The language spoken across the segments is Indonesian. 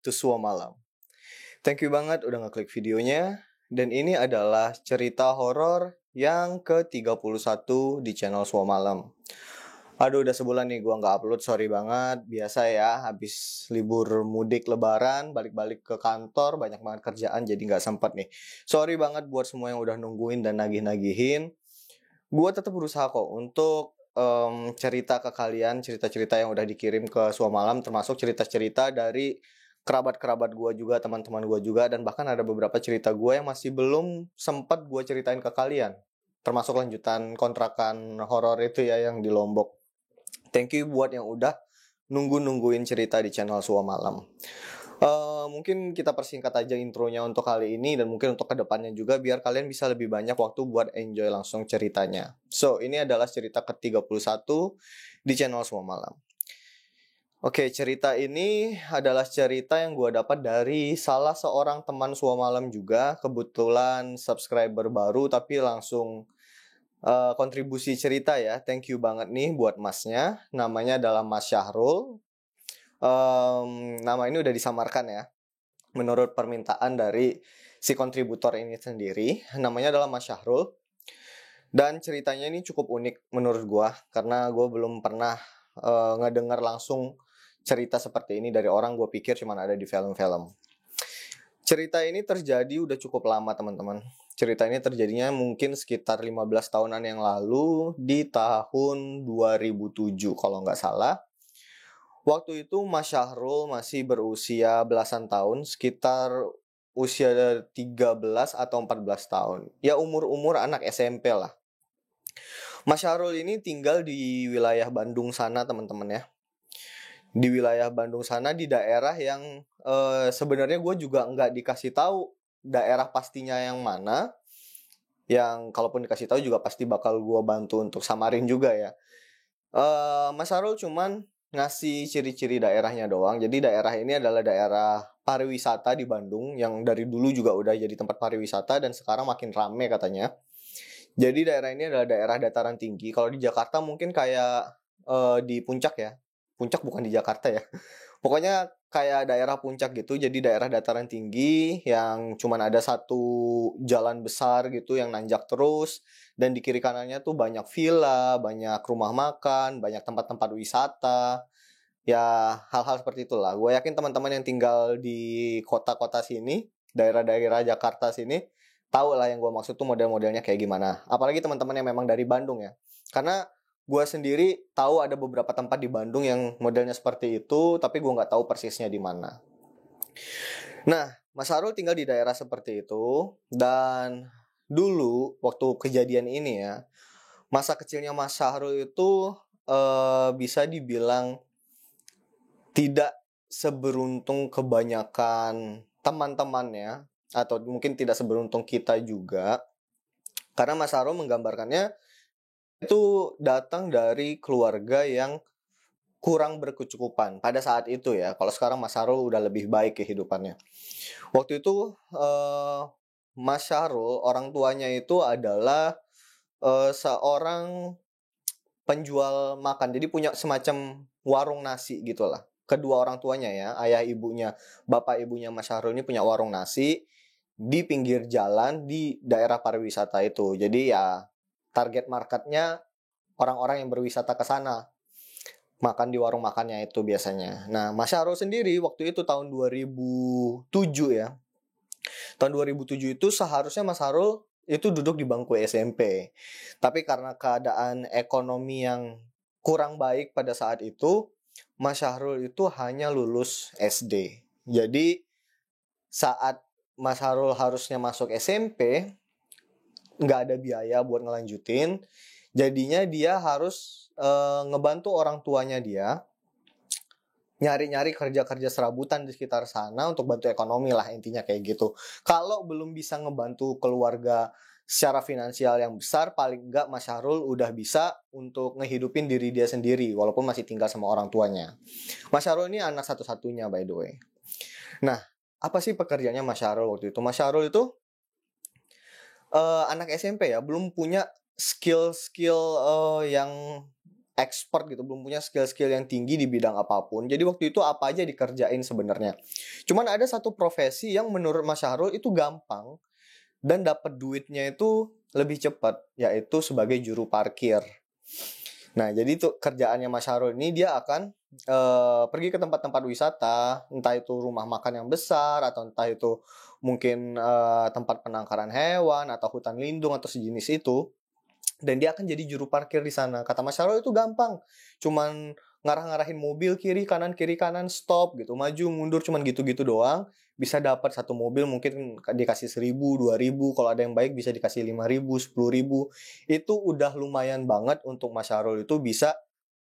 to Suo Malam. Thank you banget udah ngeklik videonya. Dan ini adalah cerita horor yang ke-31 di channel Suo Malam. Aduh, udah sebulan nih gua nggak upload, sorry banget. Biasa ya, habis libur mudik lebaran, balik-balik ke kantor, banyak banget kerjaan, jadi nggak sempet nih. Sorry banget buat semua yang udah nungguin dan nagih-nagihin. Gua tetap berusaha kok untuk cerita ke kalian, cerita-cerita yang udah dikirim ke Suo Malam, termasuk cerita-cerita dari kerabat-kerabat gue juga, teman-teman gue juga, dan bahkan ada beberapa cerita gue yang masih belum sempat gue ceritain ke kalian, termasuk lanjutan kontrakan horor itu ya yang di Lombok. Thank you buat yang udah nungguin cerita di channel Suo Malam. Mungkin kita persingkat aja intronya untuk kali ini, dan mungkin untuk kedepannya juga biar kalian bisa lebih banyak waktu buat enjoy langsung ceritanya. So, ini adalah cerita ke-31 di channel Suo Malam. Oke, cerita ini adalah cerita yang gue dapat dari salah seorang teman Suo Malam juga. Kebetulan subscriber baru tapi langsung kontribusi cerita ya. Thank you banget nih buat masnya. Namanya adalah Mas Syahrul. Nama ini udah disamarkan ya, menurut permintaan dari si kontributor ini sendiri. Namanya adalah Mas Syahrul. Dan ceritanya ini cukup unik menurut gue, karena gue belum pernah ngedengar langsung cerita seperti ini dari orang. Gue pikir cuma ada di film-film. Cerita ini terjadi udah cukup lama teman-teman. Cerita ini terjadinya mungkin sekitar 15 tahunan yang lalu, di tahun 2007 kalau nggak salah. Waktu itu Mas Syahrul masih berusia belasan tahun, sekitar usia 13 atau 14 tahun. Ya umur-umur anak SMP lah. Mas Syahrul ini tinggal di wilayah Bandung sana teman-teman ya. Di wilayah Bandung sana, di daerah yang sebenarnya gue juga nggak dikasih tahu daerah pastinya yang mana. Yang kalaupun dikasih tahu juga pasti bakal gue bantu untuk samarin juga ya. Mas Syahrul cuman ngasih ciri-ciri daerahnya doang. Jadi daerah ini adalah daerah pariwisata di Bandung, yang dari dulu juga udah jadi tempat pariwisata dan sekarang makin rame katanya. Jadi daerah ini adalah daerah dataran tinggi. Kalau di Jakarta mungkin kayak di Puncak ya. Puncak bukan di Jakarta ya. Pokoknya kayak daerah puncak gitu. Jadi daerah dataran tinggi yang cuman ada satu jalan besar gitu yang nanjak terus. Dan di kiri kanannya tuh banyak villa, banyak rumah makan, banyak tempat-tempat wisata. Ya hal-hal seperti itulah. Gue yakin teman-teman yang tinggal di kota-kota sini, daerah-daerah Jakarta sini, tahu lah yang gue maksud tuh model-modelnya kayak gimana. Apalagi teman-teman yang memang dari Bandung ya. Karena gue sendiri tahu ada beberapa tempat di Bandung yang modelnya seperti itu, tapi gue nggak tahu persisnya di mana. Nah, Mas Harul tinggal di daerah seperti itu, dan dulu waktu kejadian ini ya, masa kecilnya Mas Syahrul itu bisa dibilang tidak seberuntung kebanyakan teman-temannya, atau mungkin tidak seberuntung kita juga. Karena Mas Syahrul menggambarkannya itu datang dari keluarga yang kurang berkecukupan pada saat itu ya. Kalau sekarang Mas Syahrul udah lebih baik kehidupannya. Waktu itu Mas Syahrul, orang tuanya itu adalah seorang penjual makan. Jadi punya semacam warung nasi gitulah. Kedua orang tuanya ya, ayah ibunya, bapak ibunya Mas Syahrul ini punya warung nasi di pinggir jalan di daerah pariwisata itu. Jadi ya target marketnya orang-orang yang berwisata ke sana, makan di warung makannya itu biasanya. Nah, Mas Syahrul sendiri waktu itu tahun 2007 ya. Tahun 2007 itu seharusnya Mas Syahrul itu duduk di bangku SMP. Tapi karena keadaan ekonomi yang kurang baik pada saat itu, Mas Syahrul itu hanya lulus SD. Jadi saat Mas Syahrul harusnya masuk SMP, nggak ada biaya buat ngelanjutin. Jadinya dia harus ngebantu orang tuanya dia nyari-nyari kerja-kerja serabutan di sekitar sana untuk bantu ekonomi lah, intinya kayak gitu. Kalau belum bisa ngebantu keluarga secara finansial yang besar, paling enggak Mas Syahrul udah bisa untuk ngehidupin diri dia sendiri walaupun masih tinggal sama orang tuanya. Mas Syahrul ini anak satu-satunya by the way. Nah, apa sih pekerjaannya Mas Syahrul waktu itu? Mas Syahrul itu anak SMP ya, belum punya skill-skill yang expert gitu, belum punya skill-skill yang tinggi di bidang apapun. Jadi waktu itu apa aja dikerjain sebenarnya. Cuman ada satu profesi yang menurut Mas Syahrul itu gampang dan dapat duitnya itu lebih cepat, yaitu sebagai juru parkir. Nah, jadi itu kerjaannya Mas Syahrul ini, dia akan pergi ke tempat-tempat wisata, entah itu rumah makan yang besar atau entah itu mungkin tempat penangkaran hewan atau hutan lindung atau sejenis itu. Dan dia akan jadi juru parkir di sana. Kata Mas Syahrul itu gampang. Cuman ngarah-ngarahin mobil kiri kanan, stop gitu. Maju, mundur, cuman gitu-gitu doang. Bisa dapat satu mobil mungkin dikasih 1.000, 2.000. Kalau ada yang baik bisa dikasih 5.000, 10.000. Itu udah lumayan banget untuk Mas Syahrul itu bisa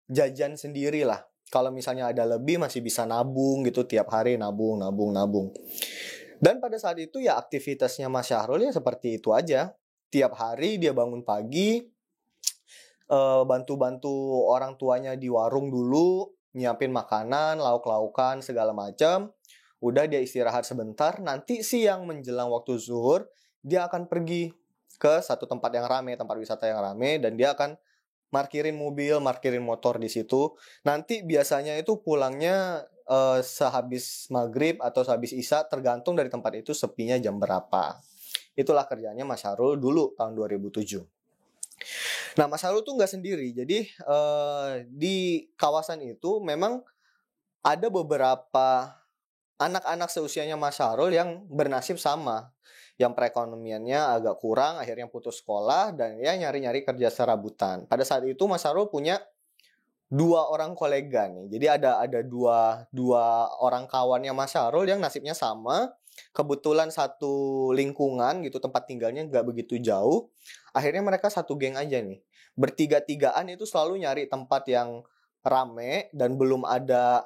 jajan sendiri lah. Kalau misalnya ada lebih masih bisa nabung gitu. Tiap hari nabung. Dan pada saat itu ya aktivitasnya Mas Syahrul ya seperti itu aja. Tiap hari dia bangun pagi, bantu-bantu orang tuanya di warung dulu, nyiapin makanan, lauk-laukan, segala macam. Udah dia istirahat sebentar, nanti siang menjelang waktu zuhur, dia akan pergi ke satu tempat yang rame, tempat wisata yang rame, dan dia akan parkirin mobil, parkirin motor di situ. Nanti biasanya itu pulangnya sehabis maghrib atau sehabis isya, tergantung dari tempat itu sepinya jam berapa. Itulah kerjaannya Mas Syahrul dulu tahun 2007. Nah, Mas Syahrul tuh nggak sendiri. Jadi di kawasan itu memang ada beberapa anak-anak seusianya Mas Syahrul yang bernasib sama. Yang perekonomiannya agak kurang, akhirnya putus sekolah dan ya nyari-nyari kerja serabutan. Pada saat itu Mas Syahrul punya 2 orang kolega nih. Jadi ada dua orang kawannya Mas Syahrul yang nasibnya sama. Kebetulan satu lingkungan gitu, tempat tinggalnya nggak begitu jauh. Akhirnya mereka satu geng aja nih. Bertiga-tigaan itu selalu nyari tempat yang rame dan belum ada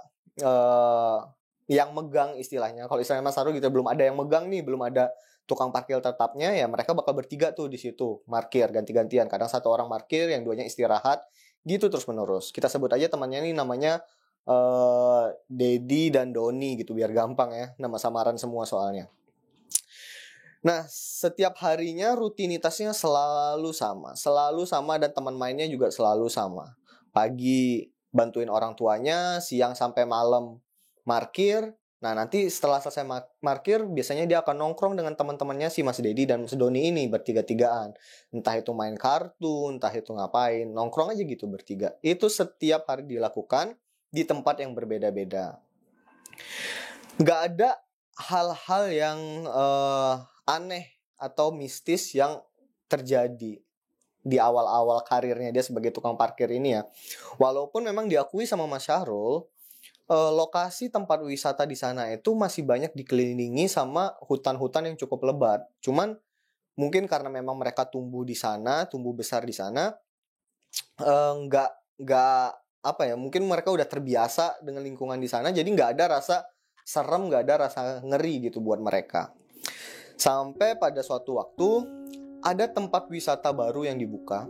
yang megang istilahnya. Kalau istilahnya Mas Syahrul gitu, belum ada yang megang nih, belum ada tukang parkir tetapnya, ya mereka bakal bertiga tuh di situ, parkir ganti-gantian. Kadang satu orang parkir, yang duanya istirahat, gitu terus menerus. Kita sebut aja temannya ini namanya Dedi dan Doni gitu, biar gampang ya, nama samaran semua soalnya. Nah, setiap harinya rutinitasnya selalu sama dan teman mainnya juga selalu sama. Pagi bantuin orang tuanya, siang sampai malam parkir. Nah, nanti setelah selesai parkir, biasanya dia akan nongkrong dengan teman-temannya si Mas Dedi dan Mas Doni ini bertiga-tigaan. Entah itu main kartu, entah itu ngapain, nongkrong aja gitu bertiga. Itu setiap hari dilakukan di tempat yang berbeda-beda. Nggak ada hal-hal yang aneh atau mistis yang terjadi di awal-awal karirnya dia sebagai tukang parkir ini ya. Walaupun memang diakui sama Mas Syahrul, lokasi tempat wisata di sana itu masih banyak dikelilingi sama hutan-hutan yang cukup lebat. Cuman mungkin karena memang mereka tumbuh besar di sana, nggak apa ya, mungkin mereka udah terbiasa dengan lingkungan di sana, jadi nggak ada rasa serem, nggak ada rasa ngeri gitu buat mereka. Sampai pada suatu waktu ada tempat wisata baru yang dibuka,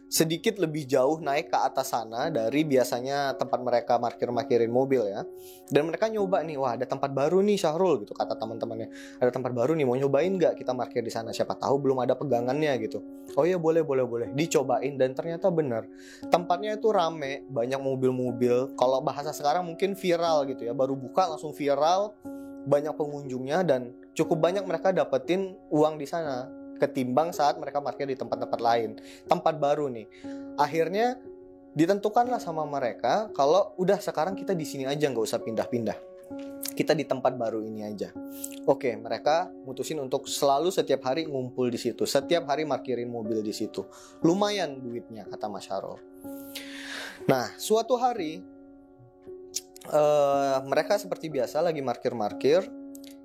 sedikit lebih jauh naik ke atas sana dari biasanya tempat mereka parkirin mobil ya. Dan mereka nyoba nih, wah ada tempat baru nih Syahrul gitu, kata teman-temannya. Ada tempat baru nih, mau nyobain nggak kita parkir di sana? Siapa tahu belum ada pegangannya gitu. Oh iya boleh. Dicobain dan ternyata benar. Tempatnya itu rame, banyak mobil-mobil. Kalau bahasa sekarang mungkin viral gitu ya. Baru buka langsung viral, banyak pengunjungnya dan cukup banyak mereka dapetin uang di sana ketimbang saat mereka parkir di tempat-tempat lain. Tempat baru nih. Akhirnya ditentukanlah sama mereka kalau udah sekarang kita di sini aja, nggak usah pindah-pindah. Kita di tempat baru ini aja. Oke, mereka mutusin untuk selalu setiap hari ngumpul di situ, setiap hari parkirin mobil di situ. Lumayan duitnya kata Mas Syahrul. Nah, suatu hari mereka seperti biasa lagi parkir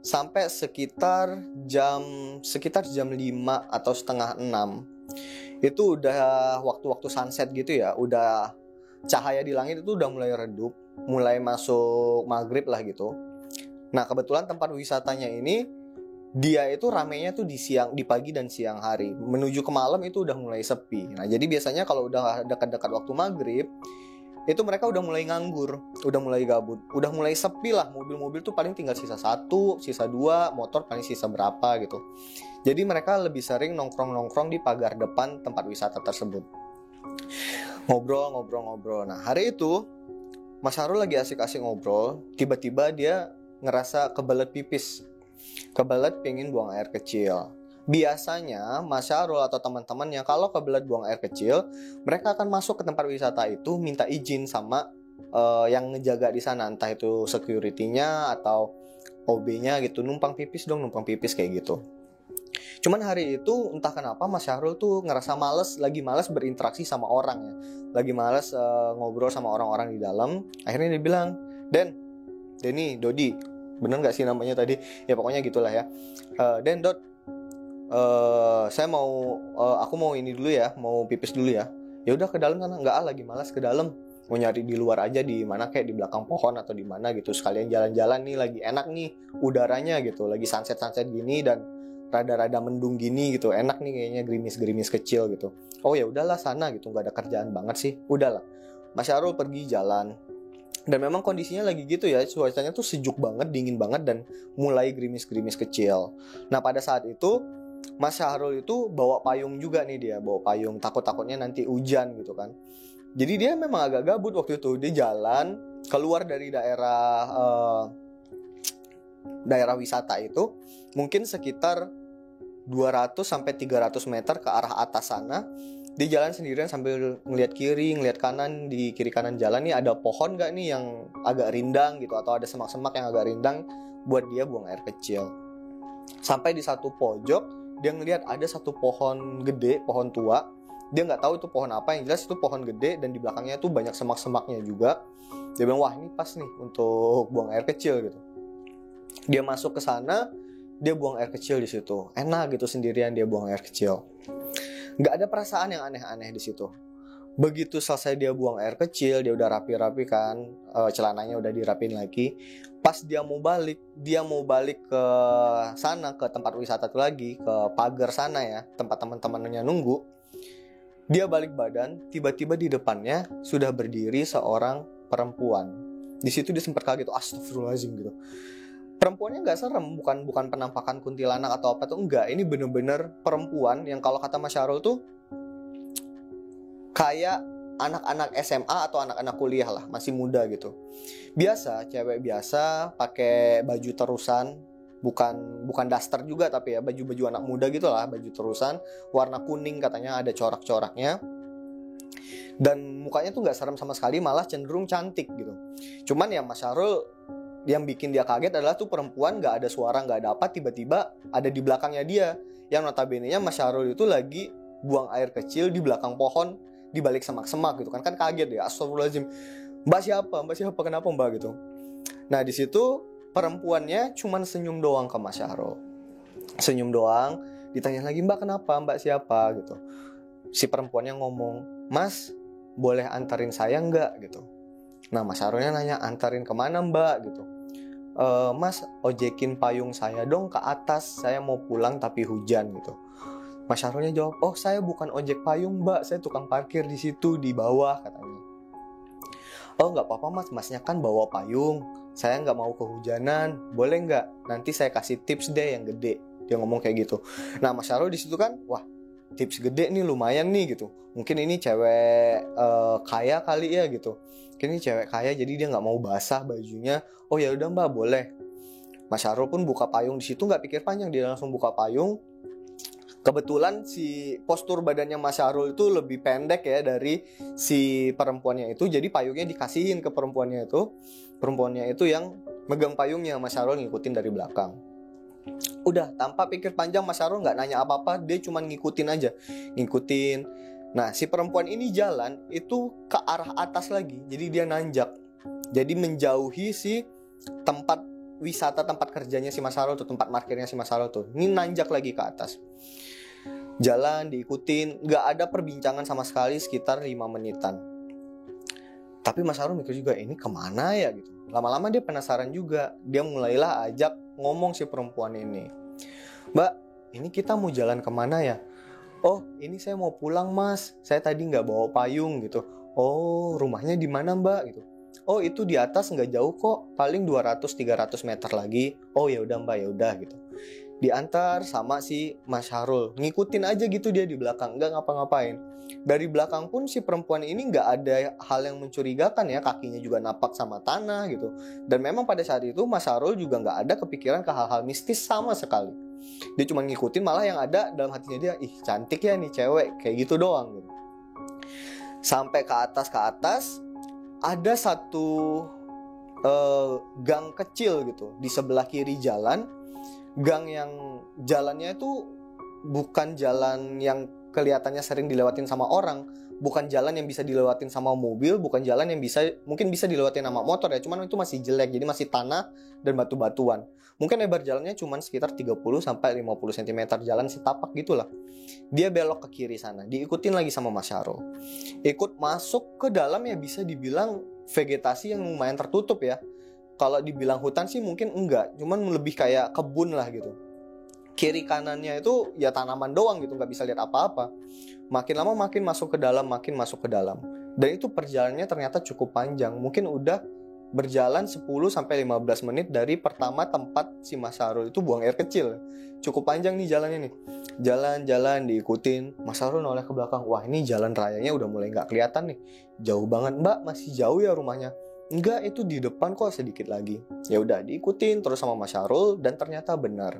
sampai sekitar jam 5 atau setengah 6. Itu udah waktu-waktu sunset gitu ya, udah cahaya di langit itu udah mulai redup, mulai masuk maghrib lah gitu. Nah, kebetulan tempat wisatanya ini dia itu ramenya tuh di pagi dan siang hari. Menuju ke malam itu udah mulai sepi. Nah, jadi biasanya kalau udah dekat-dekat waktu maghrib itu mereka udah mulai nganggur, udah mulai gabut, udah mulai sepi lah. Mobil-mobil tuh paling tinggal sisa 1, sisa 2, motor paling sisa berapa gitu. Jadi mereka lebih sering nongkrong-nongkrong di pagar depan tempat wisata tersebut. Ngobrol. Nah hari itu Mas Syahrul lagi asik-asik ngobrol, tiba-tiba dia ngerasa kebelet pipis, kebelet pengen buang air kecil. Biasanya Mas Syahrul atau teman-temannya kalau kebelet buang air kecil, mereka akan masuk ke tempat wisata itu minta izin sama yang ngejaga di sana, entah itu security-nya atau OB-nya gitu, numpang pipis kayak gitu. Cuman hari itu entah kenapa Mas Syahrul tuh ngerasa lagi males berinteraksi sama orang ya, lagi males ngobrol sama orang-orang di dalam. Akhirnya dia bilang, Dodi, bener nggak sih namanya tadi? Ya pokoknya gitulah ya. Dot, saya aku mau ini dulu ya, mau pipis dulu ya. Ya udah ke dalam sana, nggak lagi malas ke dalam. Mau nyari di luar aja, di mana kayak di belakang pohon atau di mana gitu, sekalian jalan-jalan nih, lagi enak nih udaranya gitu, lagi sunset gini dan rada-rada mendung gini gitu, enak nih kayaknya, gerimis kecil gitu. Oh ya udahlah sana gitu, nggak ada kerjaan banget sih, udahlah. Mas Syahrul pergi jalan dan memang kondisinya lagi gitu ya, cuacanya tuh sejuk banget, dingin banget dan mulai gerimis kecil. Nah pada saat itu Mas Syahrul itu bawa payung juga nih, dia bawa payung, takutnya nanti hujan gitu kan. Jadi dia memang agak gabut waktu itu, dia jalan keluar dari daerah wisata itu mungkin sekitar 200 sampai 300 meter ke arah atas sana. Dia jalan sendirian sambil ngelihat kiri, ngelihat kanan. Di kiri kanan jalan nih ada pohon gak nih yang agak rindang gitu, atau ada semak-semak yang agak rindang buat dia buang air kecil. Sampai di satu pojok dia ngelihat ada satu pohon gede, pohon tua. Dia nggak tahu itu pohon apa, yang jelas itu pohon gede dan di belakangnya tuh banyak semak-semaknya juga. Dia bilang, wah ini pas nih untuk buang air kecil gitu. Dia masuk ke sana, dia buang air kecil di situ. Enak gitu sendirian dia buang air kecil. Nggak ada perasaan yang aneh-aneh di situ. Begitu selesai dia buang air kecil, dia udah rapi-rapi kan, celananya udah dirapin lagi. Pas dia mau balik ke sana, ke tempat wisata itu lagi, ke pagar sana ya, tempat teman-temannya nunggu. Dia balik badan, tiba-tiba di depannya sudah berdiri seorang perempuan. Di situ dia sempat kaget, astagfirullahaladzim gitu. Perempuannya nggak serem, bukan penampakan kuntilanak atau apa tuh, enggak. Ini bener-bener perempuan yang kalau kata Mas Syahrul tuh kayak anak-anak SMA atau anak-anak kuliah lah, masih muda gitu. Biasa, cewek biasa, pakai baju terusan, bukan daster juga tapi ya baju anak muda gitu lah, baju terusan, warna kuning katanya, ada corak-coraknya. Dan mukanya tuh nggak serem sama sekali, malah cenderung cantik gitu. Cuman ya Mas Syahrul, yang bikin dia kaget adalah tuh perempuan nggak ada suara, nggak ada apa, tiba-tiba ada di belakangnya dia, yang notabene-nya Mas Syahrul itu lagi buang air kecil di belakang pohon, di balik semak-semak gitu kan kaget ya, astagfirullahaladzim, mbak siapa, kenapa mbak gitu. Nah di situ perempuannya cuman senyum doang ke Mas Syahrul, senyum doang. Ditanya lagi, mbak kenapa, mbak siapa gitu. Si perempuannya ngomong, mas boleh antarin saya nggak gitu. Nah Mas Syahrulnya nanya, antarin kemana mbak gitu. Mas ojekin payung saya dong ke atas, saya mau pulang tapi hujan gitu. Mas Syahrulnya jawab, oh saya bukan ojek payung mbak, saya tukang parkir di situ di bawah katanya. Oh nggak apa-apa mas, masnya kan bawa payung, saya nggak mau kehujanan, boleh nggak? Nanti saya kasih tips deh yang gede. Dia ngomong kayak gitu. Nah Mas Syahrul di situ kan, wah tips gede nih lumayan nih gitu. Mungkin ini cewek kaya kali ya gitu. Mungkin ini cewek kaya jadi dia nggak mau basah bajunya. Oh ya udah mbak boleh. Mas Syahrul pun buka payung di situ, nggak pikir panjang, dia langsung buka payung. Kebetulan si postur badannya Mas Syahrul itu lebih pendek ya dari si perempuannya itu, jadi payungnya dikasihin ke perempuannya itu. Perempuannya itu yang megang payungnya, Mas Syahrul ngikutin dari belakang. Udah tanpa pikir panjang Mas Syahrul nggak nanya apa-apa, dia cuma ngikutin aja, ngikutin. Nah si perempuan ini jalan itu ke arah atas lagi, jadi dia nanjak, jadi menjauhi si tempat wisata, tempat kerjanya si Mas Syahrul tuh, tempat parkirnya si Mas Syahrul tuh. Ini nanjak lagi ke atas. Jalan diikutin, nggak ada perbincangan sama sekali sekitar 5 menitan. Tapi Mas Syahrul mikir juga, ini kemana ya gitu. Lama-lama dia penasaran juga, dia mulailah ajak ngomong si perempuan ini. Mbak, ini kita mau jalan kemana ya? Oh, ini saya mau pulang mas, saya tadi nggak bawa payung gitu. Oh, rumahnya di mana mbak gitu. Oh, itu di atas nggak jauh kok, paling 200-300 meter lagi. Oh ya udah mbak, ya udah gitu. diantar sama si Mas Syahrul. Ngikutin aja gitu dia di belakang, nggak ngapa-ngapain. Dari belakang pun si perempuan ini nggak ada hal yang mencurigakan ya, kakinya juga napak sama tanah gitu. Dan memang pada saat itu Mas Syahrul juga nggak ada kepikiran ke hal-hal mistis sama sekali. Dia cuma ngikutin, malah yang ada dalam hatinya dia, ih cantik ya nih cewek, kayak gitu doang gitu. Sampai ke atas ada satu gang kecil gitu di sebelah kiri jalan. Gang yang jalannya itu bukan jalan yang kelihatannya sering dilewatin sama orang, bukan jalan yang bisa dilewatin sama mobil, bukan jalan yang mungkin bisa dilewatin sama motor ya, cuman itu masih jelek, jadi masih tanah dan batu-batuan. Mungkin lebar jalannya cuman sekitar 30 sampai 50 cm, jalan setapak gitulah. Dia belok ke kiri sana, diikutin lagi sama Mas Syahrul. Ikut masuk ke dalam ya, bisa dibilang vegetasi yang lumayan tertutup ya. Kalau dibilang hutan sih mungkin enggak, cuman lebih kayak kebun lah gitu. Kiri kanannya itu ya tanaman doang gitu, nggak bisa lihat apa-apa. Makin lama makin masuk ke dalam, makin masuk ke dalam. Dan itu perjalanannya ternyata cukup panjang. Mungkin udah berjalan 10 sampai 15 menit dari pertama tempat si Mas Syahrul itu buang air kecil. Cukup panjang nih jalannya nih. Jalan-jalan diikutin. Mas Syahrul noleh ke belakang. Wah, ini jalan rayanya udah mulai nggak kelihatan nih. Jauh banget. Mbak, masih jauh ya rumahnya? Enggak, itu di depan kok, sedikit lagi. Ya udah diikutin terus sama Mas Syahrul, dan ternyata benar.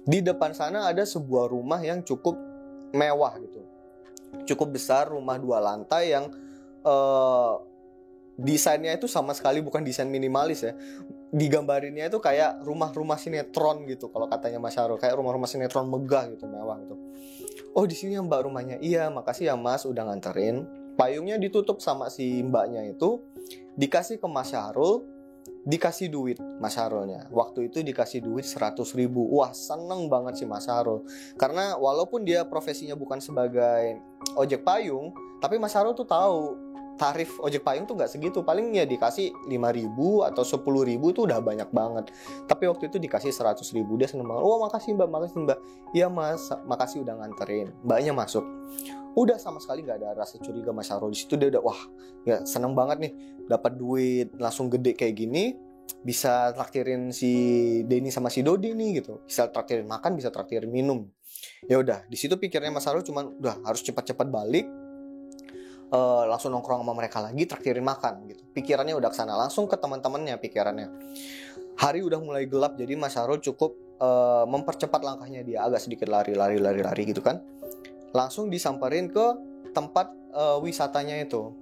Di depan sana ada sebuah rumah yang cukup mewah gitu. Cukup besar, rumah 2 lantai yang desainnya itu sama sekali bukan desain minimalis ya. Digambarinnya itu kayak rumah-rumah sinetron gitu kalau katanya Mas Syahrul, kayak rumah-rumah sinetron megah gitu, mewah gitu. Oh, di sini ya Mbak rumahnya. Iya, makasih ya Mas udah nganterin. Payungnya ditutup sama si mbaknya itu, dikasih ke Mas Syahrul, dikasih duit Mas Syahrulnya. Waktu itu dikasih duit 100.000. Wah, seneng banget sih Mas Syahrul. Karena walaupun dia profesinya bukan sebagai ojek payung, tapi Mas Syahrul tuh tahu tarif ojek payung tuh nggak segitu. Paling ya dikasih 5.000 atau 10.000 tuh udah banyak banget. Tapi waktu itu dikasih 100.000, dia seneng banget. Oh, makasih Mbak, makasih Mbak. Iya Mas, makasih udah nganterin. Mbaknya masuk. Udah sama sekali nggak ada rasa curiga Mas Syahrul. Di situ dia udah wah, ya seneng banget nih, dapat duit langsung gede kayak gini, bisa traktirin si Denny sama si Dodi nih gitu, bisa traktirin makan, bisa traktirin minum. Ya udah, di situ pikirnya Mas Syahrul cuman udah harus cepat-cepat balik, langsung nongkrong sama mereka lagi, traktirin makan gitu. Pikirannya udah kesana, langsung ke teman-temannya pikirannya. Hari udah mulai gelap, jadi Mas Syahrul cukup mempercepat langkahnya, dia agak sedikit lari gitu kan. Langsung disamperin ke tempat wisatanya itu.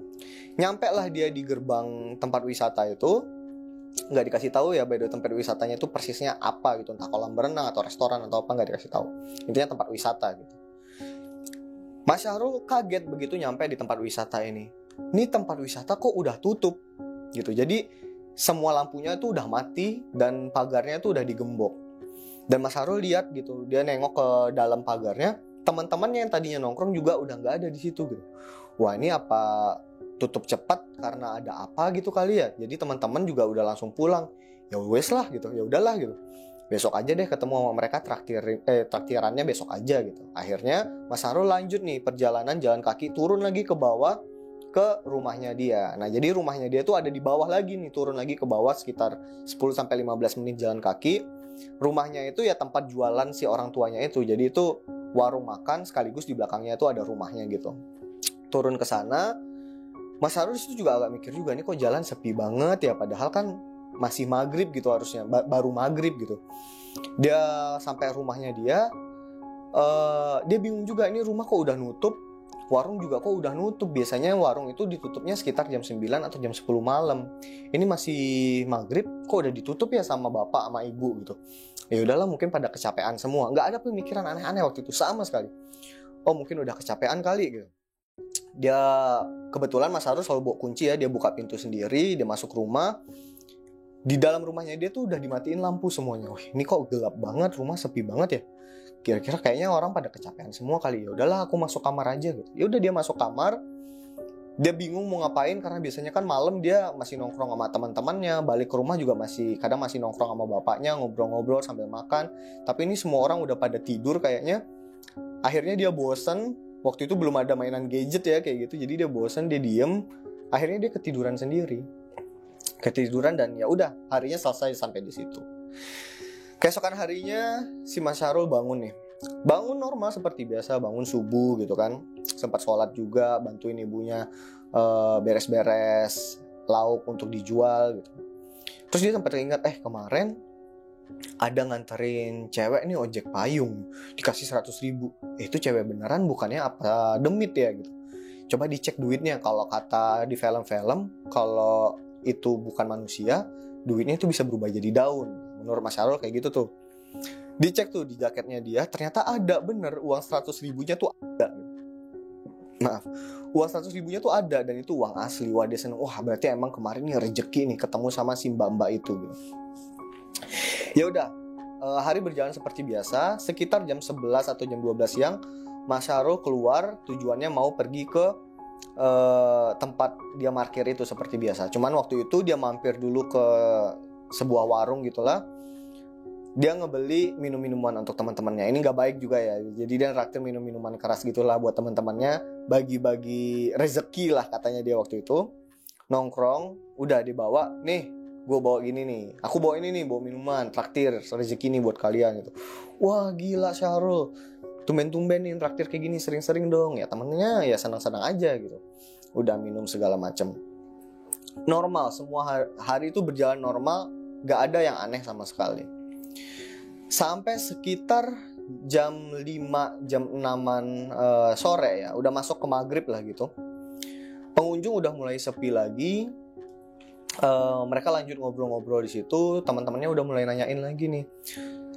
Nyampe lah dia di gerbang tempat wisata itu. Nggak dikasih tahu ya, by the way, tempat wisatanya itu persisnya apa gitu, entah kolam berenang atau restoran atau apa, nggak dikasih tahu. Intinya tempat wisata gitu. Mas Syahrul kaget begitu nyampe di tempat wisata ini. Ini tempat wisata kok udah tutup gitu. Jadi semua lampunya tuh udah mati dan pagarnya tuh udah digembok. Dan Mas Syahrul lihat gitu, dia nengok ke dalam pagarnya. Teman-temannya yang tadinya nongkrong juga udah nggak ada di situ gitu. Wah, ini apa tutup cepat karena ada apa gitu kali ya? Jadi teman-teman juga udah langsung pulang. Ya wes lah gitu, ya udahlah gitu. Besok aja deh ketemu sama mereka, traktirannya besok aja gitu. Akhirnya Mas Syahrul lanjut nih perjalanan jalan kaki, turun lagi ke bawah ke rumahnya dia. Nah, jadi rumahnya dia tuh ada di bawah lagi nih, turun lagi ke bawah sekitar 10 sampai 15 menit jalan kaki. Rumahnya itu ya tempat jualan si orang tuanya itu. Jadi itu warung makan sekaligus di belakangnya itu ada rumahnya gitu. Turun ke sana, Mas Syahrul itu juga agak mikir juga, nih kok jalan sepi banget ya, padahal kan masih maghrib gitu harusnya, baru maghrib gitu. Dia sampai rumahnya dia bingung juga, ini rumah kok udah nutup, warung juga kok udah nutup. Biasanya warung itu ditutupnya sekitar jam 9 atau jam 10 malam. Ini masih maghrib kok udah ditutup ya sama bapak sama ibu gitu. Ya udahlah, mungkin pada kecapean semua. Nggak ada pemikiran aneh-aneh waktu itu sama sekali. Oh, mungkin udah kecapean kali gitu. Dia kebetulan Mas Syahrul selalu bawa kunci ya, dia buka pintu sendiri, dia masuk rumah. Di dalam rumahnya dia tuh udah dimatiin lampu semuanya. Wih, ini kok gelap banget, rumah sepi banget ya. Kira-kira kayaknya orang pada kecapean semua kali. Ya udahlah, aku masuk kamar aja gitu. Ya udah, dia masuk kamar. Dia bingung mau ngapain karena biasanya kan malam dia masih nongkrong sama teman-temannya, balik ke rumah juga kadang masih nongkrong sama bapaknya, ngobrol-ngobrol sambil makan. Tapi ini semua orang udah pada tidur kayaknya. Akhirnya dia bosen. Waktu itu belum ada mainan gadget ya kayak gitu. Jadi dia bosen, dia diem. Akhirnya dia ketiduran sendiri. Ketiduran dan ya udah, harinya selesai sampai di situ. Keesokan harinya si Mas Syahrul bangun nih. Bangun normal seperti biasa, bangun subuh gitu kan. Sempat sholat juga, bantuin ibunya beres-beres lauk untuk dijual gitu. Terus dia sempat ingat, kemarin ada nganterin cewek nih ojek payung, dikasih 100.000. Itu cewek beneran bukannya apa demit ya gitu. Coba dicek duitnya. Kalau kata di film-film, kalau itu bukan manusia, duitnya itu bisa berubah jadi daun. Menurut Mas Syahrul kayak gitu tuh. Dicek tuh di jaketnya dia, ternyata ada bener uang 100.000-nya tuh ada. Maaf, uang 100.000-nya tuh ada dan itu uang asli. Wah, dia seneng. Wah, berarti emang kemarin nih rezeki nih ketemu sama si mbak-mbak itu gitu. Ya udah, hari berjalan seperti biasa. Sekitar jam 11 atau jam 12 siang, Mas Syahrul keluar, tujuannya mau pergi ke tempat dia parkir itu seperti biasa. Cuman waktu itu dia mampir dulu ke sebuah warung gitulah. Dia ngebeli minum-minuman untuk teman-temannya. Ini nggak baik juga ya. Jadi dia traktir minum-minuman keras gitulah buat teman-temannya, bagi-bagi rezeki lah katanya dia waktu itu. Nongkrong, udah dibawa, nih gue bawa gini nih, aku bawa ini nih, bawa minuman, traktir rezeki nih buat kalian gitu. Wah gila Syahrul, tumben-tumben nih traktir kayak gini, sering-sering dong. Ya temennya ya senang-senang aja gitu. Udah minum segala macem. Normal, semua hari itu berjalan normal, gak ada yang aneh sama sekali. Sampai sekitar jam 5, jam 6-an sore ya, udah masuk ke maghrib lah gitu. Pengunjung udah mulai sepi lagi. Mereka lanjut ngobrol-ngobrol di situ. Teman-temannya udah mulai nanyain lagi nih,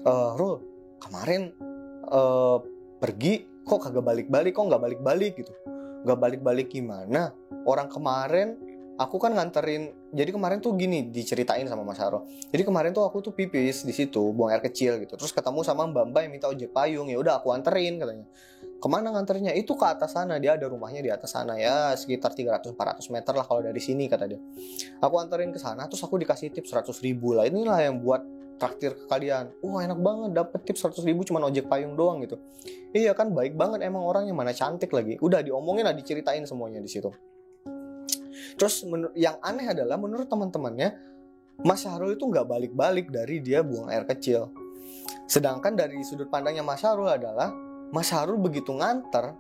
Rul, kemarin pergi kok kagak balik-balik, kok nggak balik-balik gitu. Nggak balik-balik gimana? Orang kemarin aku kan nganterin. Jadi kemarin tuh gini diceritain sama Mas Syahrul. Jadi kemarin tuh aku tuh pipis di situ, buang air kecil gitu. Terus ketemu sama mbak-mbak yang minta ojek payung. Ya udah aku anterin katanya. Kemana nganternya? Itu ke atas sana. Dia ada rumahnya di atas sana ya, sekitar 300-400 meter lah kalau dari sini kata dia. Aku anterin ke sana, terus aku dikasih tips 100.000 lah. Inilah yang buat traktir ke kalian. Wah enak banget, dapet tips 100.000 cuma ojek payung doang gitu. Iya kan, baik banget emang orangnya, mana cantik lagi. Udah diomongin lah, diceritain semuanya di situ. Terus yang aneh adalah menurut teman-temannya, Mas Syahrul itu nggak balik-balik dari dia buang air kecil. Sedangkan dari sudut pandangnya Mas Syahrul adalah, Mas Syahrul begitu nganter,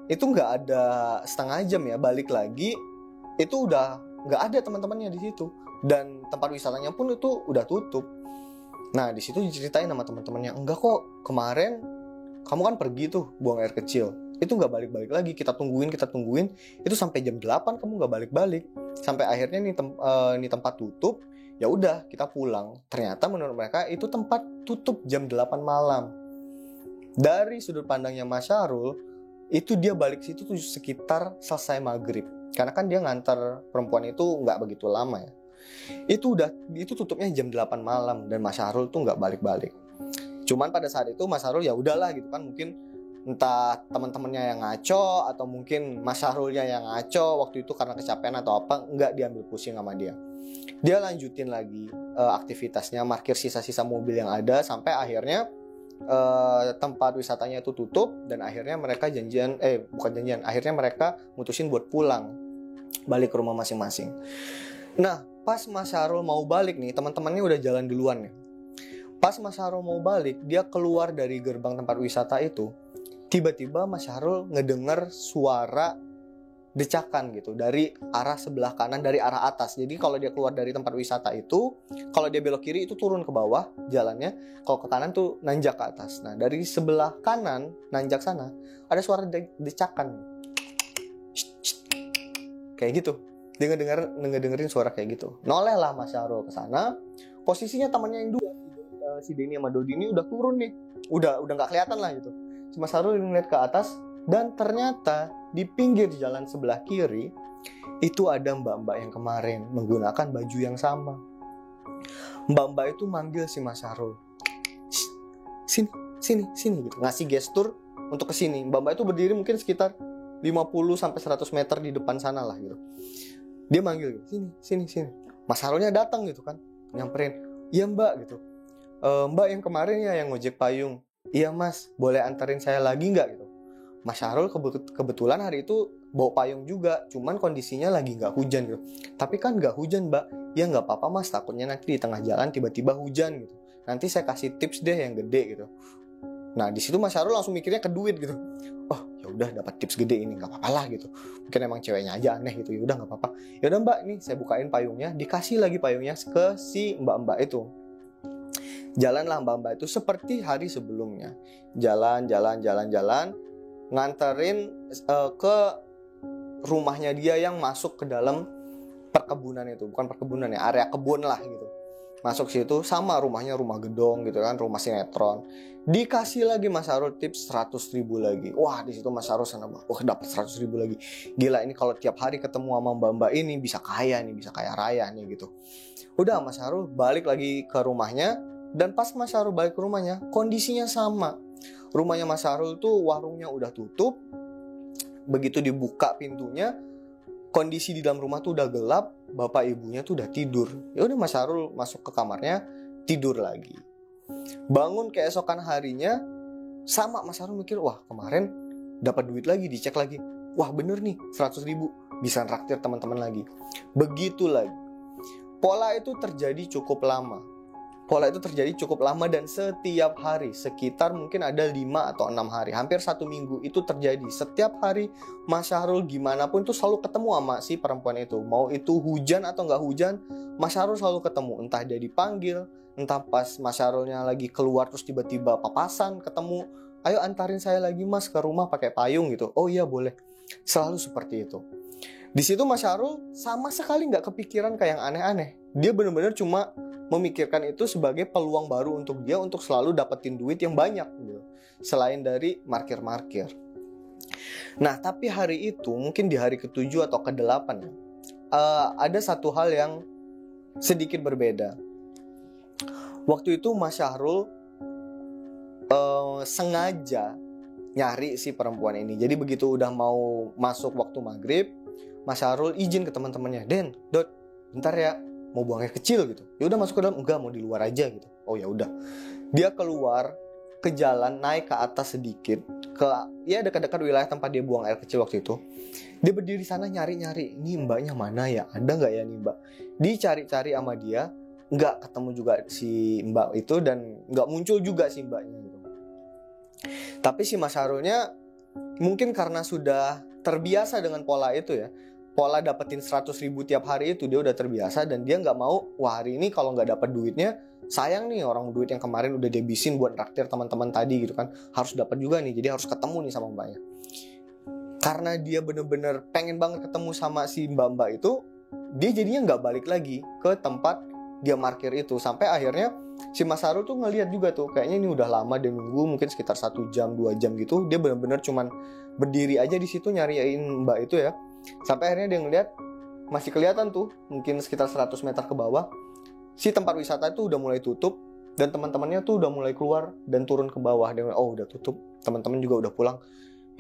itu nggak ada setengah jam ya, balik lagi, itu udah nggak ada teman-temannya di situ. Dan tempat wisatanya pun itu udah tutup. Nah di situ diceritain sama teman-temannya, enggak kok, kemarin kamu kan pergi tuh buang air kecil, itu nggak balik-balik lagi, kita tungguin, itu sampai jam 8 kamu nggak balik-balik, sampai akhirnya nih tempat tutup, ya udah kita pulang. Ternyata menurut mereka itu tempat tutup jam 8 malam. Dari sudut pandangnya Mas Syahrul, itu dia balik situ tuh sekitar selesai maghrib, karena kan dia ngantar perempuan itu nggak begitu lama ya. Itu tutupnya jam 8 malam dan Mas Syahrul tuh nggak balik-balik. Cuman pada saat itu Mas Syahrul ya udahlah gitu kan, mungkin entah teman-temannya yang ngaco atau mungkin Mas Syahrulnya yang ngaco waktu itu karena kecapean atau apa, nggak diambil pusing sama dia. Dia lanjutin lagi aktivitasnya, parkir sisa-sisa mobil yang ada, sampai akhirnya tempat wisatanya itu tutup dan akhirnya mereka akhirnya mereka mutusin buat pulang, balik ke rumah masing-masing. Nah pas Mas Syahrul mau balik nih, teman-temannya udah jalan duluan nih. Pas Mas Syahrul mau balik, dia keluar dari gerbang tempat wisata itu, tiba-tiba Mas Syahrul ngedenger suara decakan gitu dari arah sebelah kanan, dari arah atas. Jadi kalau dia keluar dari tempat wisata itu, kalau dia belok kiri itu turun ke bawah jalannya, kalau ke kanan tuh nanjak ke atas. Nah dari sebelah kanan nanjak sana ada suara decakan kayak gitu. Dia ngedengerin suara kayak gitu. Noleh lah Mas Syahrul ke sana. Posisinya temannya yang dua, si Denny sama Dodi ini udah turun nih, udah nggak kelihatan lah gitu. Mas Syahrul ngeliat ke atas dan ternyata di pinggir jalan sebelah kiri itu ada mbak-mbak yang kemarin menggunakan baju yang sama. Mbak-mbak itu manggil si Mas Syahrul, sini gitu, ngasih gestur untuk kesini. Mbak-mbak itu berdiri mungkin sekitar 50-100 meter di depan sana lah gitu. Dia manggil gitu, sini. Mas Syahrulnya datang gitu kan, nyamperin, iya mbak gitu. Mbak yang kemarin ya yang ngojek payung. Iya mas, boleh anterin saya lagi nggak gitu. Mas Syahrul kebetulan hari itu bawa payung juga, cuman kondisinya lagi nggak hujan gitu. Tapi kan nggak hujan mbak. Ya nggak apa-apa mas, takutnya nanti di tengah jalan tiba-tiba hujan gitu. nanti saya kasih tips deh yang gede gitu. Nah di situ Mas Syahrul langsung mikirnya ke duit gitu. Oh ya udah, dapat tips gede ini nggak apa-apa lah gitu. Mungkin emang ceweknya aja aneh gitu. Ya udah nggak apa-apa. Ya udah Mbak, nih saya bukain payungnya, dikasih lagi payungnya ke si mbak-mbak itu. Jalanlah mbak-mbak itu seperti hari sebelumnya. Jalan, nganterin ke rumahnya dia yang masuk ke dalam perkebunan itu. Bukan perkebunan ya, area kebun lah gitu. Masuk situ, sama rumahnya rumah gedong gitu kan, rumah sinetron. Dikasih lagi Mas Syahrul tips 100.000 lagi. Wah di situ Mas Syahrul senang banget. Wah dapat 100.000 lagi. Gila, ini kalau tiap hari ketemu sama mbak-mbak ini bisa kaya nih, bisa kaya raya nih gitu. Udah Mas Syahrul balik lagi ke rumahnya. Dan pas Mas Syahrul balik ke rumahnya, kondisinya sama. Rumahnya Mas Syahrul tuh warungnya udah tutup. Begitu dibuka pintunya, kondisi di dalam rumah tuh udah gelap, bapak ibunya tuh udah tidur. Ya udah Mas Syahrul masuk ke kamarnya, tidur lagi. Bangun keesokan harinya, sama Mas Syahrul mikir, wah kemarin dapat duit lagi, dicek lagi. Wah bener nih, 100.000 bisa nraktir teman-teman lagi. Begitu lagi. Pola itu terjadi cukup lama. Dan setiap hari, sekitar mungkin ada 5 atau 6 hari, hampir 1 minggu itu terjadi. Setiap hari Mas Syahrul gimana pun tuh selalu ketemu sama si perempuan itu. Mau itu hujan atau nggak hujan, Mas Syahrul selalu ketemu. Entah dia dipanggil, entah pas Mas Syahrulnya lagi keluar terus tiba-tiba papasan ketemu. Ayo antarin saya lagi Mas ke rumah pakai payung gitu. Oh iya boleh. Selalu seperti itu. Di situ Mas Syahrul sama sekali nggak kepikiran kayak yang aneh-aneh. Dia benar-benar cuma memikirkan itu sebagai peluang baru untuk dia untuk selalu dapetin duit yang banyak gitu. Selain dari markir-markir. Nah tapi hari itu mungkin di hari ke-7 atau ke-8 ya, ada satu hal yang sedikit berbeda. Waktu itu Mas Syahrul sengaja nyari si perempuan ini. Jadi begitu udah mau masuk waktu maghrib, Mas Syahrul izin ke teman-temannya, Den, Dot, bentar ya, mau buang air kecil gitu. Ya udah masuk ke dalam, enggak mau di luar aja gitu. Oh ya udah. Dia keluar ke jalan, naik ke atas sedikit, ke ya dekat-dekat wilayah tempat dia buang air kecil waktu itu. Dia berdiri sana nyari-nyari, ini mbaknya mana ya? Ada nggak ya nih mbak? Dicari-cari sama dia, nggak ketemu juga si mbak itu dan nggak muncul juga si mbaknya gitu. Tapi si Mas Syahrulnya mungkin karena sudah terbiasa dengan pola itu ya, pola dapetin 100.000 tiap hari itu, dia udah terbiasa dan dia nggak mau, wah hari ini kalau nggak dapat duitnya sayang nih, orang duit yang kemarin udah debisin buat traktir teman-teman tadi gitu kan, harus dapat juga nih, jadi harus ketemu nih sama mbaknya. Karena dia bener-bener pengen banget ketemu sama si mbak-mbak itu, dia jadinya nggak balik lagi ke tempat dia markir itu. Sampai akhirnya si Mas Syahrul tuh ngeliat juga tuh, kayaknya ini udah lama dia nunggu, mungkin sekitar 1 jam 2 jam gitu. Dia bener-bener cuman berdiri aja di situ nyariin mbak itu ya. Sampai akhirnya dia ngeliat, masih kelihatan tuh mungkin sekitar 100 meter ke bawah, si tempat wisata itu udah mulai tutup dan teman-temannya tuh udah mulai keluar dan turun ke bawah. Dia ngeliat, oh udah tutup, teman-teman juga udah pulang.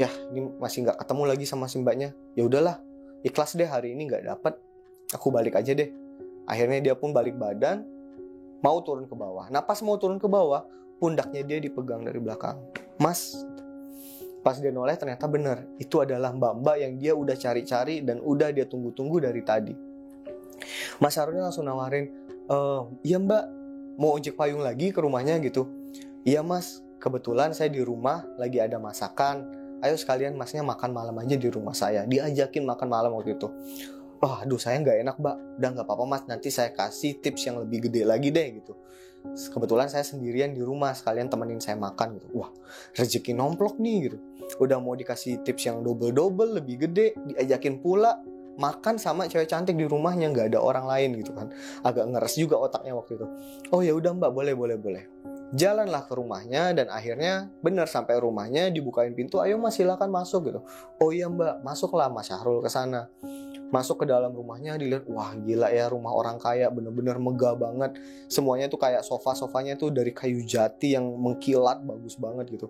Ya ini masih nggak ketemu lagi sama si mbaknya. Ya udahlah, ikhlas deh, hari ini nggak dapet, aku balik aja deh. Akhirnya dia pun balik badan, mau turun ke bawah. Nah pas mau turun ke bawah, pundaknya dia dipegang dari belakang. Mas, pas dia noleh ternyata bener, itu adalah mbak-mbak yang dia udah cari-cari dan udah dia tunggu-tunggu dari tadi. Mas Syahrulnya langsung nawarin, iya mbak, mau ojek payung lagi ke rumahnya gitu. Iya mas, kebetulan saya di rumah lagi ada masakan, ayo sekalian masnya makan malam aja di rumah saya. Diajakin makan malam waktu itu. Oh aduh saya nggak enak mbak, udah nggak apa-apa mas, nanti saya kasih tips yang lebih gede lagi deh gitu. Kebetulan saya sendirian di rumah, sekalian temenin saya makan gitu. Wah rezeki nomplok nih gitu. Udah mau dikasih tips yang double-double lebih gede, diajakin pula makan sama cewek cantik di rumahnya, nggak ada orang lain gitu kan. Agak ngeres juga otaknya waktu itu. Oh ya udah mbak, boleh. Jalanlah ke rumahnya dan akhirnya bener sampai rumahnya, dibukain pintu, ayo mas silakan masuk gitu. Oh iya mbak, masuklah Mas Syahrul ke sana. Masuk ke dalam rumahnya, dilihat, wah gila ya, rumah orang kaya, bener-bener megah banget. Semuanya tuh kayak sofanya tuh dari kayu jati yang mengkilat, bagus banget gitu.